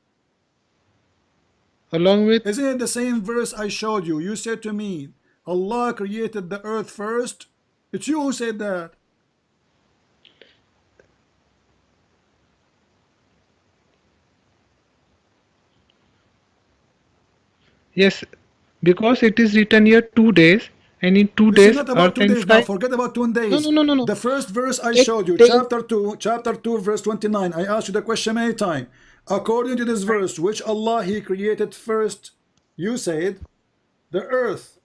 Along with. Isn't it the same verse I showed you? You said to me, Allah created the earth first. It's you who said that. Yes, because it is written here 2 days, and in 2 This days is not about earth 2 and days now. sky. Forget about 2 days. No. The first verse I Take- showed you, take- chapter 2, verse 29. I asked you the question many times. According to this verse, which Allah He created first, you said the earth.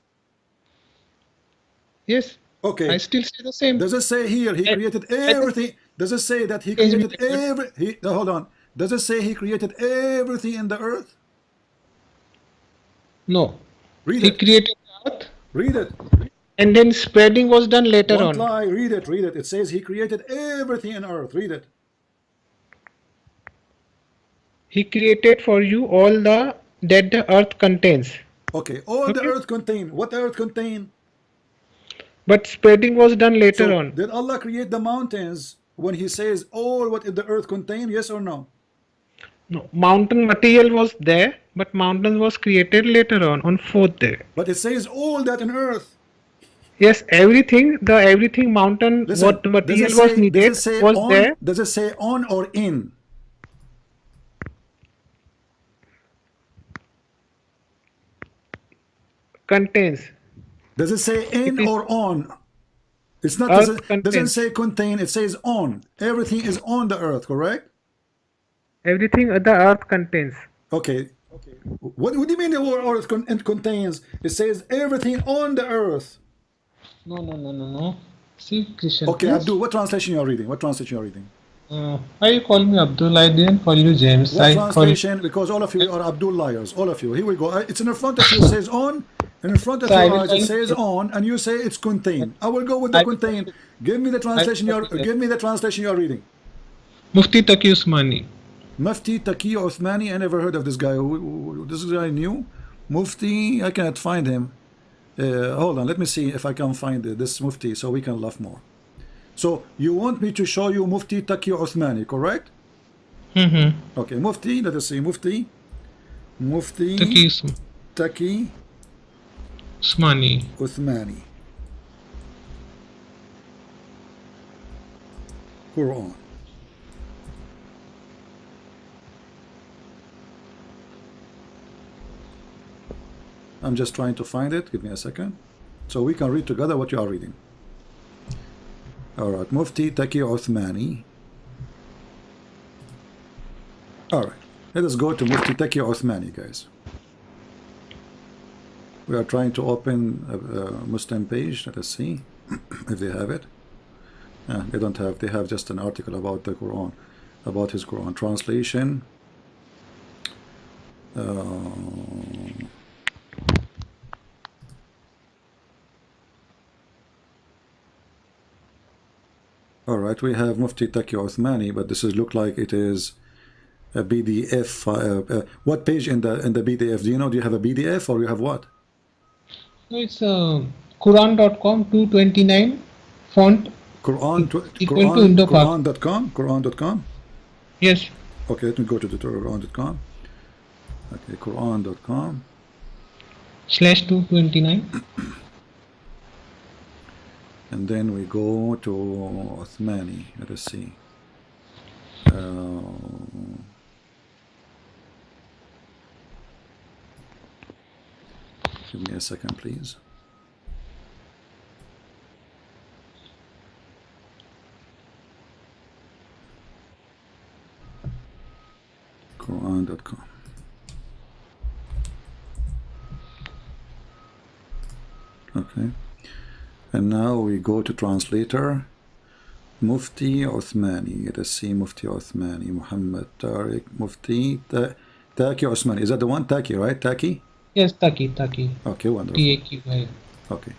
Yes. Okay. I still say the same. Does it say here He created everything? Does it say that He created no, hold on. Does it say He created everything in the earth? No. Read He it. created the earth, Read it. and then spreading was done later Don't on. lie. Read it. Read it. It says He created everything in earth. Read it. He created for you all that the earth contains. Okay. All the earth contain. What the earth contain? But spreading was done later on. Did Allah create the mountains when He says all what the earth contain? Yes or no? No, mountain material was there, but mountain was created later on 4th day. But it says all that in earth. Yes, everything mountain, Listen, what material was needed was on, there. Does it say on or in? Contains. Does it say in or on? It's not. Doesn't say contain. It says on. Everything is on the earth, correct? Everything the earth contains. Okay. What do you mean the earth contains? It says everything on the earth. No. See, Christian. Okay, Abdul, what translation you are reading? Why you call me Abdul? I didn't call you James. What translation? Because all of you are Abdul liars. All of you. Here we go. It's in front of you. It says on. And in front of your eyes it says on, and you say it's contain. I will go with the contain. Give me the translation. Give me the translation you are reading. Mufti Taqi Usmani. Mufti Taqi Uthmani. I never heard of this guy. This guy new? Mufti, I cannot find him. Hold on, let me see if I can find this Mufti so we can laugh more. So you want me to show you Mufti Taqi Uthmani, correct? Okay, Mufti, let us see, Mufti Taqi Usmani. Uthmani. Quran. I'm just trying to find it. Give me a second. So we can read together what you are reading. Alright, Mufti Taqi Uthmani. Alright, let us go to Mufti Taqi Uthmani, guys. We are trying to open a Muslim page. Let us see if they have it. They don't have. They have just an article about the Quran, about his Quran translation. All right, we have Mufti Taqi Uthmani, but this is look like it is a PDF. What page in the PDF? Do you know? Do you have a PDF or you have what? No, it's Quran.com 229 font. Quran, equal to Indo-Pak. Quran.com. Quran.com. Yes. Okay, let me go to the Quran.com. Okay, Quran.com. /229. And then we go to Uthmani. Let us see. Give me a second, please. Quran.com. Okay. And now we go to translator. Mufti Uthmani. Let us see Mufti Uthmani. Muhammad Tariq Mufti Taqi Uthmani. Is that the one? Taqi, right? Taqi? Yes, Taqi. Okay, wonderful. T-A-Q-I. Okay.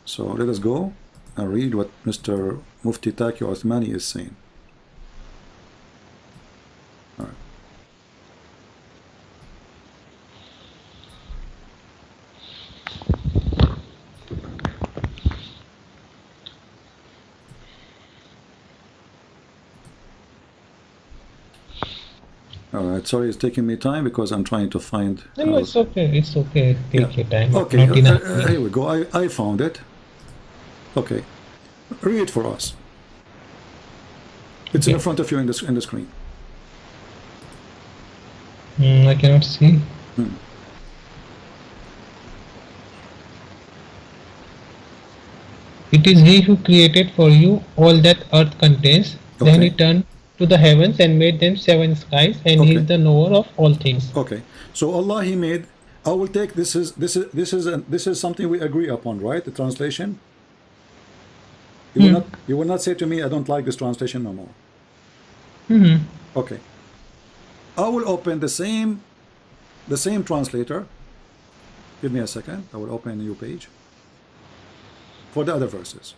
So let us go and read what Mr. Mufti Taqi Uthmani is saying. All right. All right, sorry it's taking me time because I'm trying to find... No, it's okay. It's okay. Take your time. Okay, Not enough. here we go. I found it. Okay. Read for us. It's in front of you in the screen. I cannot see. It is he who created for you all that earth contains. Okay. Then he turned to the heavens and made them 7 skies, and he is the knower of all things. Okay. So Allah, He made. I will take this is something we agree upon, right? The translation. You will not say to me, I don't like this translation no more. Okay. I will open the same translator. Give me a second. I will open a new page for the other verses.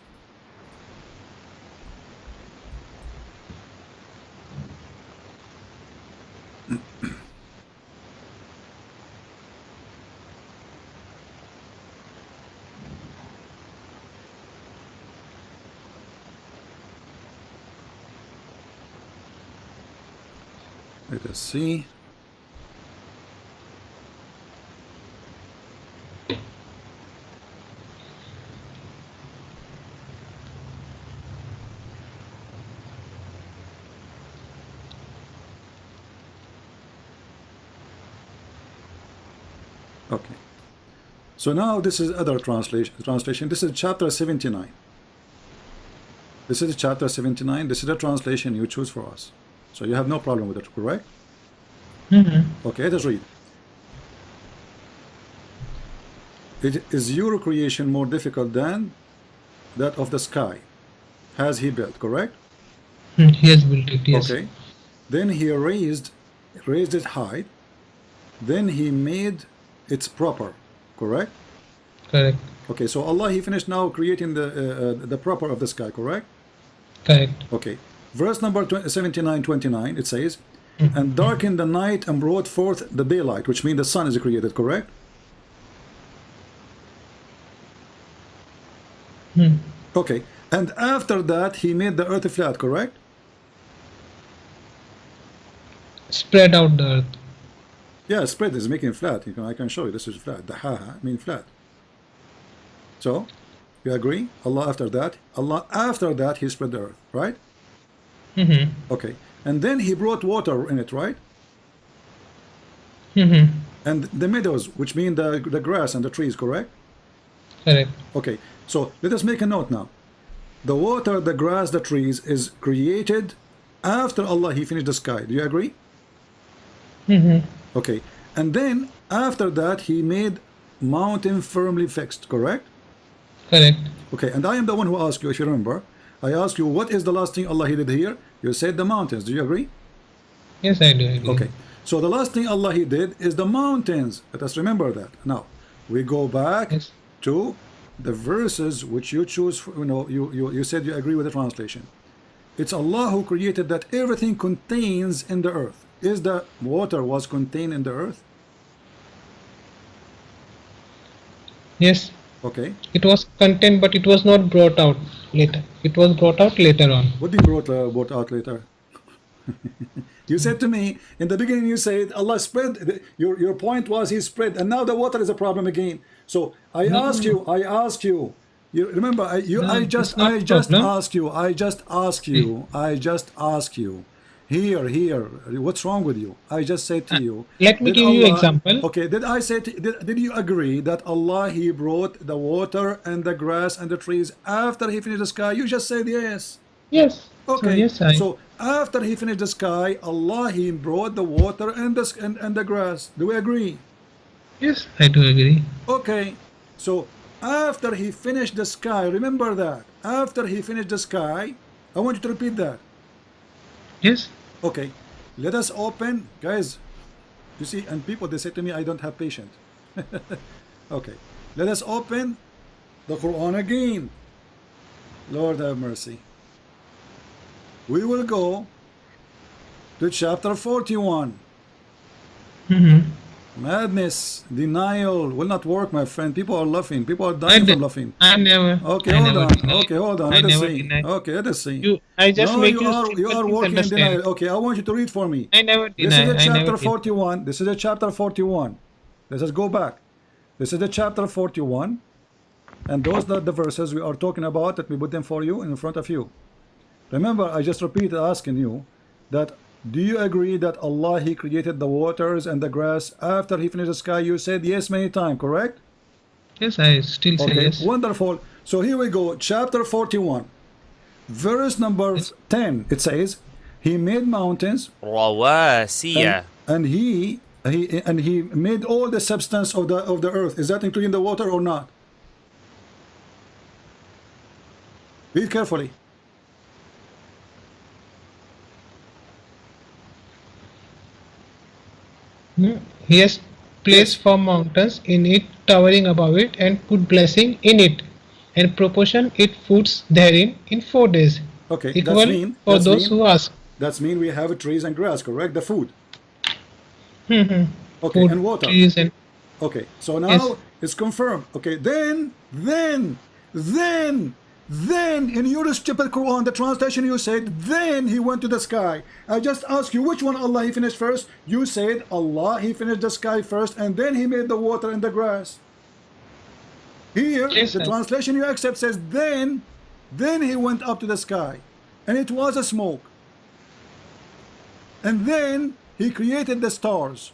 Let us see. Okay. So now this is other translation. This is chapter 79. This is chapter 79. This is the translation you choose for us. So you have no problem with it, correct? Okay, let us read. It is your creation more difficult than that of the sky. Has he built, correct? He has built it, yes. Okay. Then he raised its height. Then he made its proper, correct? Correct. Okay, so Allah, He finished now creating the proper of the sky, correct? Correct. Okay. Verse number 79, 29, it says, and darkened the night and brought forth the daylight, which means the sun is created, correct? Okay, and after that he made the earth flat, correct? Spread out the earth. Yeah, spread is making flat. I can show you this is flat. The ha mean flat. So you agree? Allah after that he spread the earth, right? Okay, and then he brought water in it, right? And the meadows, which mean the grass and the trees, correct? Correct. Okay, so let us make a note now. The water, the grass, the trees is created after Allah he finished the sky. Do you agree? Okay, and then after that he made mountain firmly fixed, correct? Correct. Okay, and I am the one who asked you, if you remember. I asked you, what is the last thing Allah he did here? You said the mountains. Do you agree? Yes, I do agree. Okay, so the last thing Allah he did is the mountains. Let us remember that. Now we go back to the verses which you choose. You said you agree with the translation. It's Allah who created that everything contains in the earth. Is the water was contained in the earth? Yes. Okay. It was contained, but it was not brought out later. It was brought out later on. What do you brought out later? You said to me in the beginning, you said Allah spread. Your point was he spread, and now the water is a problem again. So I asked you. You remember? I just asked you. Here. What's wrong with you? I just said to you. Let me give you example. Okay. Did you agree that Allah he brought the water and the grass and the trees after he finished the sky? You just said yes. Yes. Okay. So, yes, so after he finished the sky, Allah he brought the water and the grass. Do we agree? Yes, I do agree. Okay. So after he finished the sky, remember that. After he finished the sky, I want you to repeat that. Yes. Okay. Let us open, guys. You see, and people they say to me, I don't have patience. Okay. Let us open the Quran again. Lord have mercy. We will go to chapter 41. Madness, denial will not work, my friend. People are laughing. People are dying from laughing. I never. Okay, I hold never on. deny. Okay, hold on. I Let us never see. deny. Okay, let us see. I just No, make you are working in denial. Okay, I want you to read for me. I never This deny. is the I never chapter deny. 41. This is the chapter 41. Let us go back. This is the chapter 41. And those are the verses we are talking about. Let me put them for you in front of you. Remember, I just repeated asking you that do you agree that Allah he created the waters and the grass after he finished the sky? You said yes many times, correct? Yes, I still say Okay, yes. wonderful. So here we go, chapter 41, verse number 10. It says, he made mountains رواسي and he made all the substance of the earth. Is that including the water or not? Read carefully. He has placed firm mountains in it, towering above it, and put blessing in it, and proportion it foods therein in 4 days. Okay, Equal for those who ask. That's mean we have trees and grass, correct? The food. Okay, Okay, and water. Trees and Okay, so now Yes. it's confirmed. Okay, then in your stupid Quran, the translation you said, then he went to the sky. I just asked you which one Allah he finished first. You said Allah he finished the sky first, and then he made the water and the grass. Here, Yes, the sir. translation you accept says then he went up to the sky, and it was a smoke. And then he created the stars.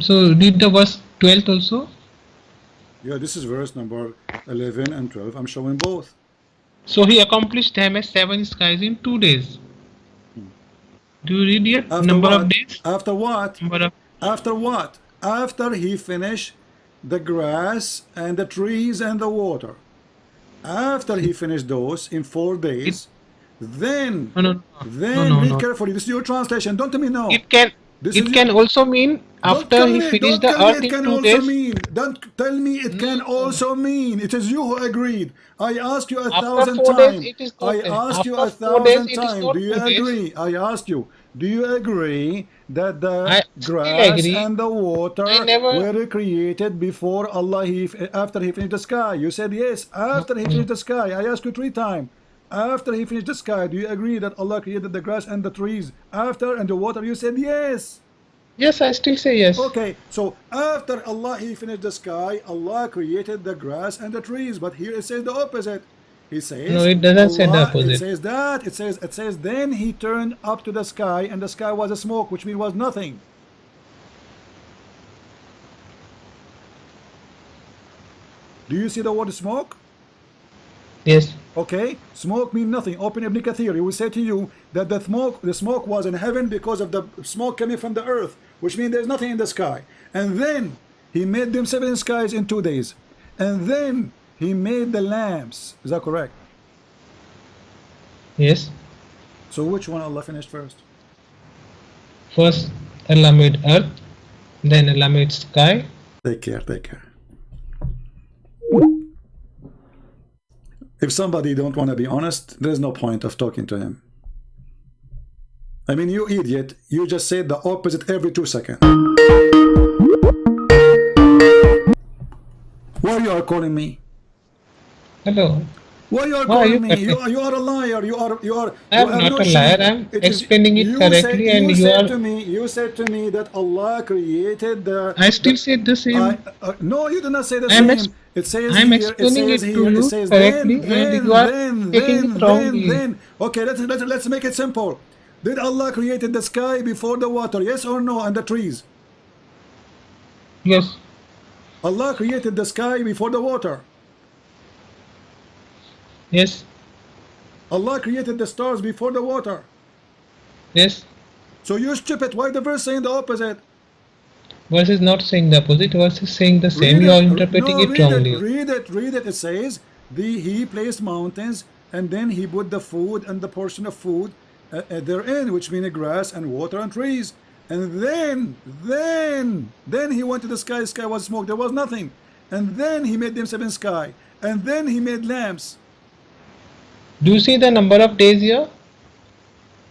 So read the verse 12th also. Yeah, this is verse number 11 and 12. I'm showing both. So he accomplished them as 7 skies in 2 days. Do you read here? After Number of what? days? After what? Number of After what? After he finished the grass and the trees and the water. After he finished those in 4 days, then no no no then read no. carefully. This is your translation. Don't tell me no. It can This is it can also mean don't after tell he me. finished Don't the tell me earth it in can 2 also days. mean. Don't tell me it can also mean. It is you who agreed. I asked you a After thousand 4 days times. it is I not there. asked you After a 4 days thousand it is times. not Do you 2 days. agree? I asked you. Do you agree that the I still grass agree. and the water I never were created before Allah? After he finished the sky. You said yes. After he finished the sky. I asked you 3 times. After he finished the sky, do you agree that Allah created the grass and the trees after and the water? You said yes. Yes, I still say yes. Okay, so after Allah he finished the sky, Allah created the grass and the trees. But here it says the opposite. He No, says it doesn't say the Allah. It opposite. says that. It says then he turned up to the sky and the sky was a smoke, which means was nothing. Do you see the word smoke? Yes. Okay, smoke mean nothing. Open Ibn Kathir, he will say to you that the smoke was in heaven because of the smoke coming from the earth, which means there's nothing in the sky. And then he made them 7 skies in 2 days. And then he made the lamps. Is that correct? Yes. So which one Allah finished first? First Allah made earth, then Allah made sky. Take care, take care. If somebody don't want to be honest, there's no point of talking to him. I mean, you idiot, you just said the opposite every 2 seconds. Why you are calling me? Hello. Why you are Why are calling you me? cutting? You are a liar. You are. I am you have not no a liar. shame. I am It is- explaining it you correctly, said, and you you said are. to me. You said to me that Allah created the. I still said the same. No, you did not say the I am same. It says I am here. It explaining says it here. to It you says correctly, then, and you are taking it wrongly. then. Okay, let's make it simple. Did Allah created the sky before the water? Yes or no? And the trees. Yes. Allah created the sky before the water. Yes. Allah created the stars before the water. Yes. So you stupid. Why the verse saying the opposite? Verse is not saying the opposite. Verse is saying the same. Read You are it. interpreting No, it wrongly. read it. It says he placed mountains and then he put the food and the portion of food therein, which means grass and water and trees. And then he went to the sky. Sky was smoke. There was nothing. And then he made them 7 sky. And then he made lamps. Do you see the number of days here?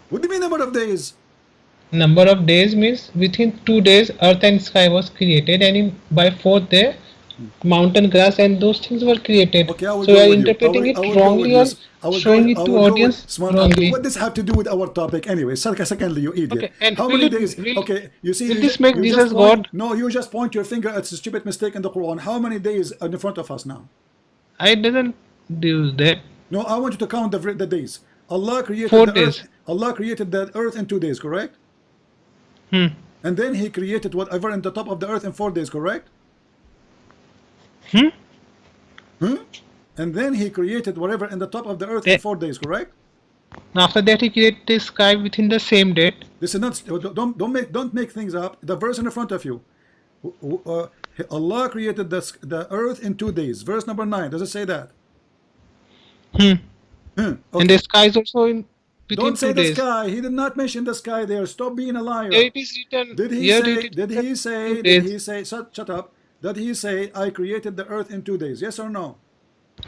What do you mean number of days? Number of days means within 2 days earth and sky was created, and by 4th day mountain, grass and those things were created. Okay, I will So go you are with you. interpreting I it will go with wrongly you. or showing it to audience Smart wrongly. What does have to do with our topic anyway? Secondly, you idiot. Okay, and How will many it- days? will- Okay, you see. will you this ju- make you Jesus just point, God? No, you just point your finger at a stupid mistake in the Quran. How many days are in front of us now? I didn't do that. No, I want you to count the days. Allah created 4 the days. earth. Allah created the earth in 2 days, correct? Hmm. And then He created whatever in the top of the earth in 4 days, correct? Hmm? And then He created whatever in the top of the earth in 4 days, correct? After that he created the sky within the same date. This is not. Don't make things up. The verse in front of you. Allah created the earth in 2 days. Verse number 9. Does it say that? Hmm. Okay. And the sky is also in within Don't say 2 the days. sky. He did not mention the sky there. Stop being a liar. Here it is written. Did he here say? it is Did written he say? 2 Did days. he say? Shut up. Did he say I created the earth in 2 days? Yes or no?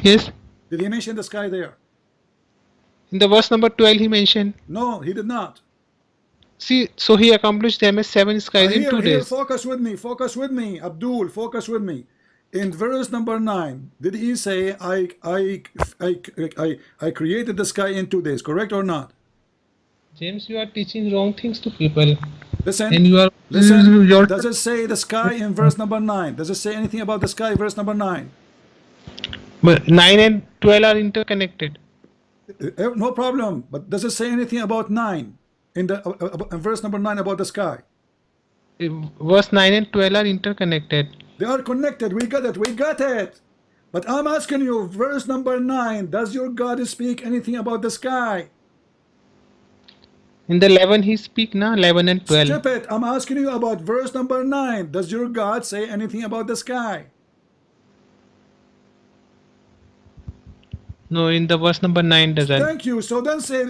Yes. Did he mention the sky there? In the verse number 12 he mentioned. No, he did not. See, so he accomplished them as 7 skies in 2 Here, days. focus with me, Abdul, focus with me. In verse number 9, did he say I created the sky in 2 days? Correct or not? James, you are teaching wrong things to people. Listen. And you are Listen. your Does it say the sky in verse number 9? Does it say anything about the sky? Verse number 9. but 9 and 12 are interconnected. No problem. But does it say anything about 9 in the verse number 9 about the sky? Verse 9 and 12 are interconnected. They are connected. We got it. We got it. But I'm asking you, verse number 9, does your God speak anything about the sky? In the 11 he speak now, 11 and 12. Stupid. I'm asking you about verse number 9. Does your God say anything about the sky? No, in the verse number 9 doesn't. Thank you. So don't say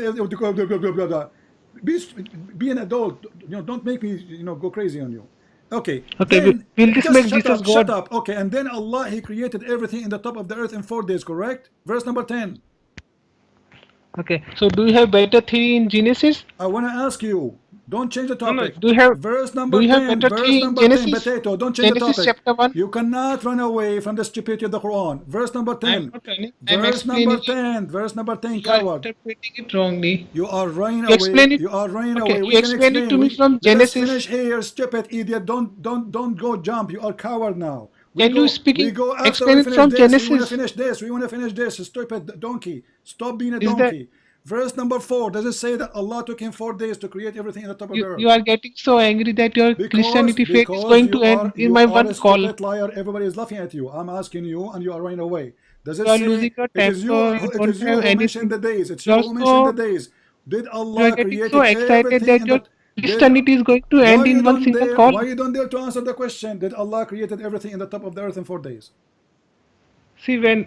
be an adult. Don't make me go crazy on you. Okay. Okay, Then will this just make shut Jesus up. God? Shut up. Okay. And then Allah, He created everything in the top of the earth in 4 days. Correct? Verse number 10. Okay, so do you have better theory in Genesis? I want to ask you. Don't change the No, no. topic. Do you have Verse number do you have 10. better Verse theory in number 10. Genesis? Potato. Don't change the Genesis topic. chapter 1. You cannot run away from the stupidity of the Quran. Verse number 10. I'm not running. I'm Verse number explaining. 10. Verse number 10. You are Coward. interpreting it wrongly. You are running You away. explain it. You are running Okay, away. We you can explain it to me from Let us Genesis. finish here, stupid idiot. Don't go jump. You are coward now. Can you speak We it? go after Explain we it finish from this. We want to Genesis. finish this. We want to finish this. Stupid donkey. Stop being a Is that donkey. Verse number 4. Does it say that Allah took him 4 days to create everything in the top of the earth? you are getting so angry that your Christianity faith is Because going to end in my you are one a call. stupid liar. Everybody is laughing at you. I'm asking you, and you are running away. Does it You are say losing your it is you? temper. You It don't is you have who mentioned anything. the days. It's You you are who mentioned the so days. Did you are Allah getting created so excited everything that in your the did Christianity is going to why end you in one don't single dare call. why you don't dare to answer the question? Did Allah created everything in the top of the earth in 4 days? See, when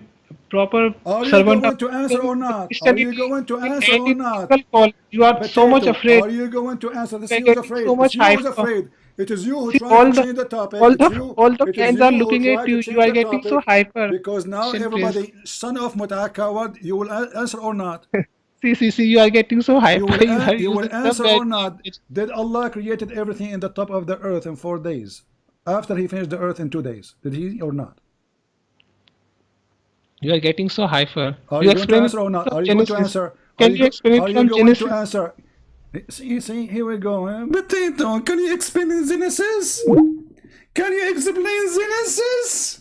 proper Are you servant of going to answer God, or the not? Are you Christianity going to will answer end or in not? single call. You are so much Potato, afraid. are you going to answer? This You are you who's getting so afraid. It's much you who's hyper. afraid. It is you who See, trying to change the topic. It's you. all the It is fans you are who looking at try to you. You change are the getting so topic hyper. because now Christian prince. everybody, son of Muta coward, you will answer or not? See, you are getting so You hyper. will You are you will using some answer bad or not? language. Did Allah created everything in the top of the earth in 4 days after He finished the earth in 2 days? Did He or not? You are getting so hyper. Are You you going to explain it answer or not? from Are you going to Genesis. answer? Can you explain Are it you from going to Genesis? answer? See, here we go. Potato, can you explain Genesis? Can you explain Genesis?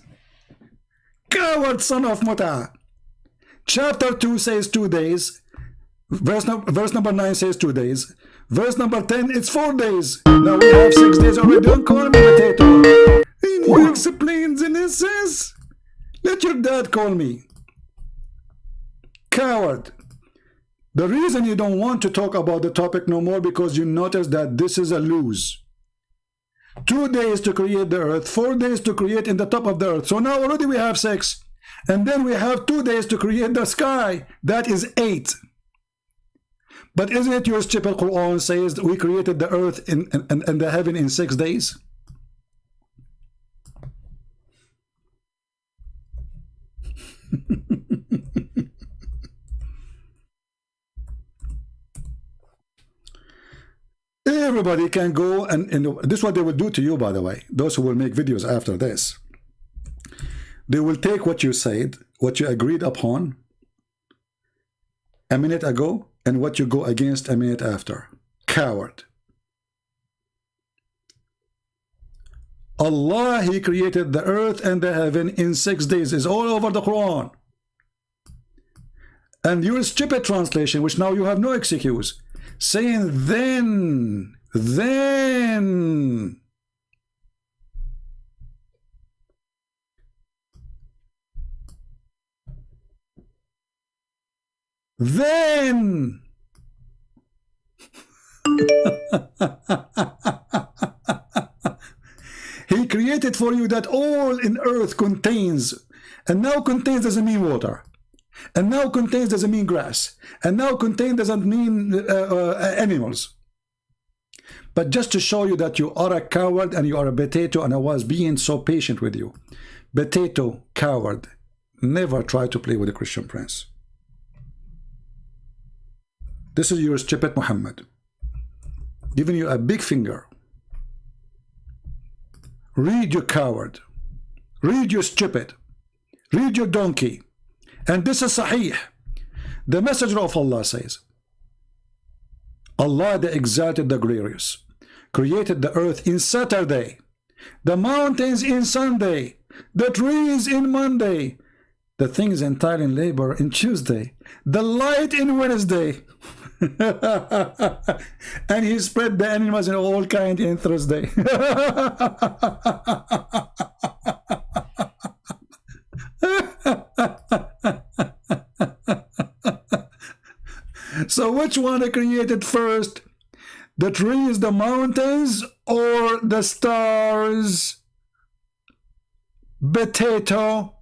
Coward son of Muta. Chapter 2 says 2 days. Verse number 9 says 2 days. Verse number 10, it's 4 days. Now we have 6 days already. Don't call me potato. Can you explain Genesis? Let your dad call me. Coward. The reason you don't want to talk about the topic no more because you notice that this is a lose. 2 days to create the earth, 4 days to create in the top of the earth. So now already we have 6. And then we have 2 days to create the sky. That is 8. But isn't it your stupid Quran says that we created the earth and the heaven in 6 days? Everybody can go and this is what they will do to you, by the way. Those who will make videos after this, they will take what you said, what you agreed upon a minute ago, and what you go against a minute after. Coward. Allah, He created the earth and the heaven in 6 days. It's all over the Quran. And your stupid translation, which now you have no excuse, saying then He created for you that all in earth contains, and now contains doesn't mean water, and now contains doesn't mean grass, and now contain doesn't mean animals. But just to show you that you are a coward and you are a potato, and I was being so patient with you. Potato, coward, never try to play with a Christian prince. This is your stupid Muhammad, giving you a big finger. Read, you coward. Read, you stupid. Read, your donkey. And this is Sahih. The Messenger of Allah says, Allah the Exalted, the Glorious, created the earth in Saturday, the mountains in Sunday, the trees in Monday, the things entire in labor in Tuesday, the light in Wednesday. And he spread the animals in all kind in Thursday. So which one created first? The trees, the mountains, or the stars? Potato.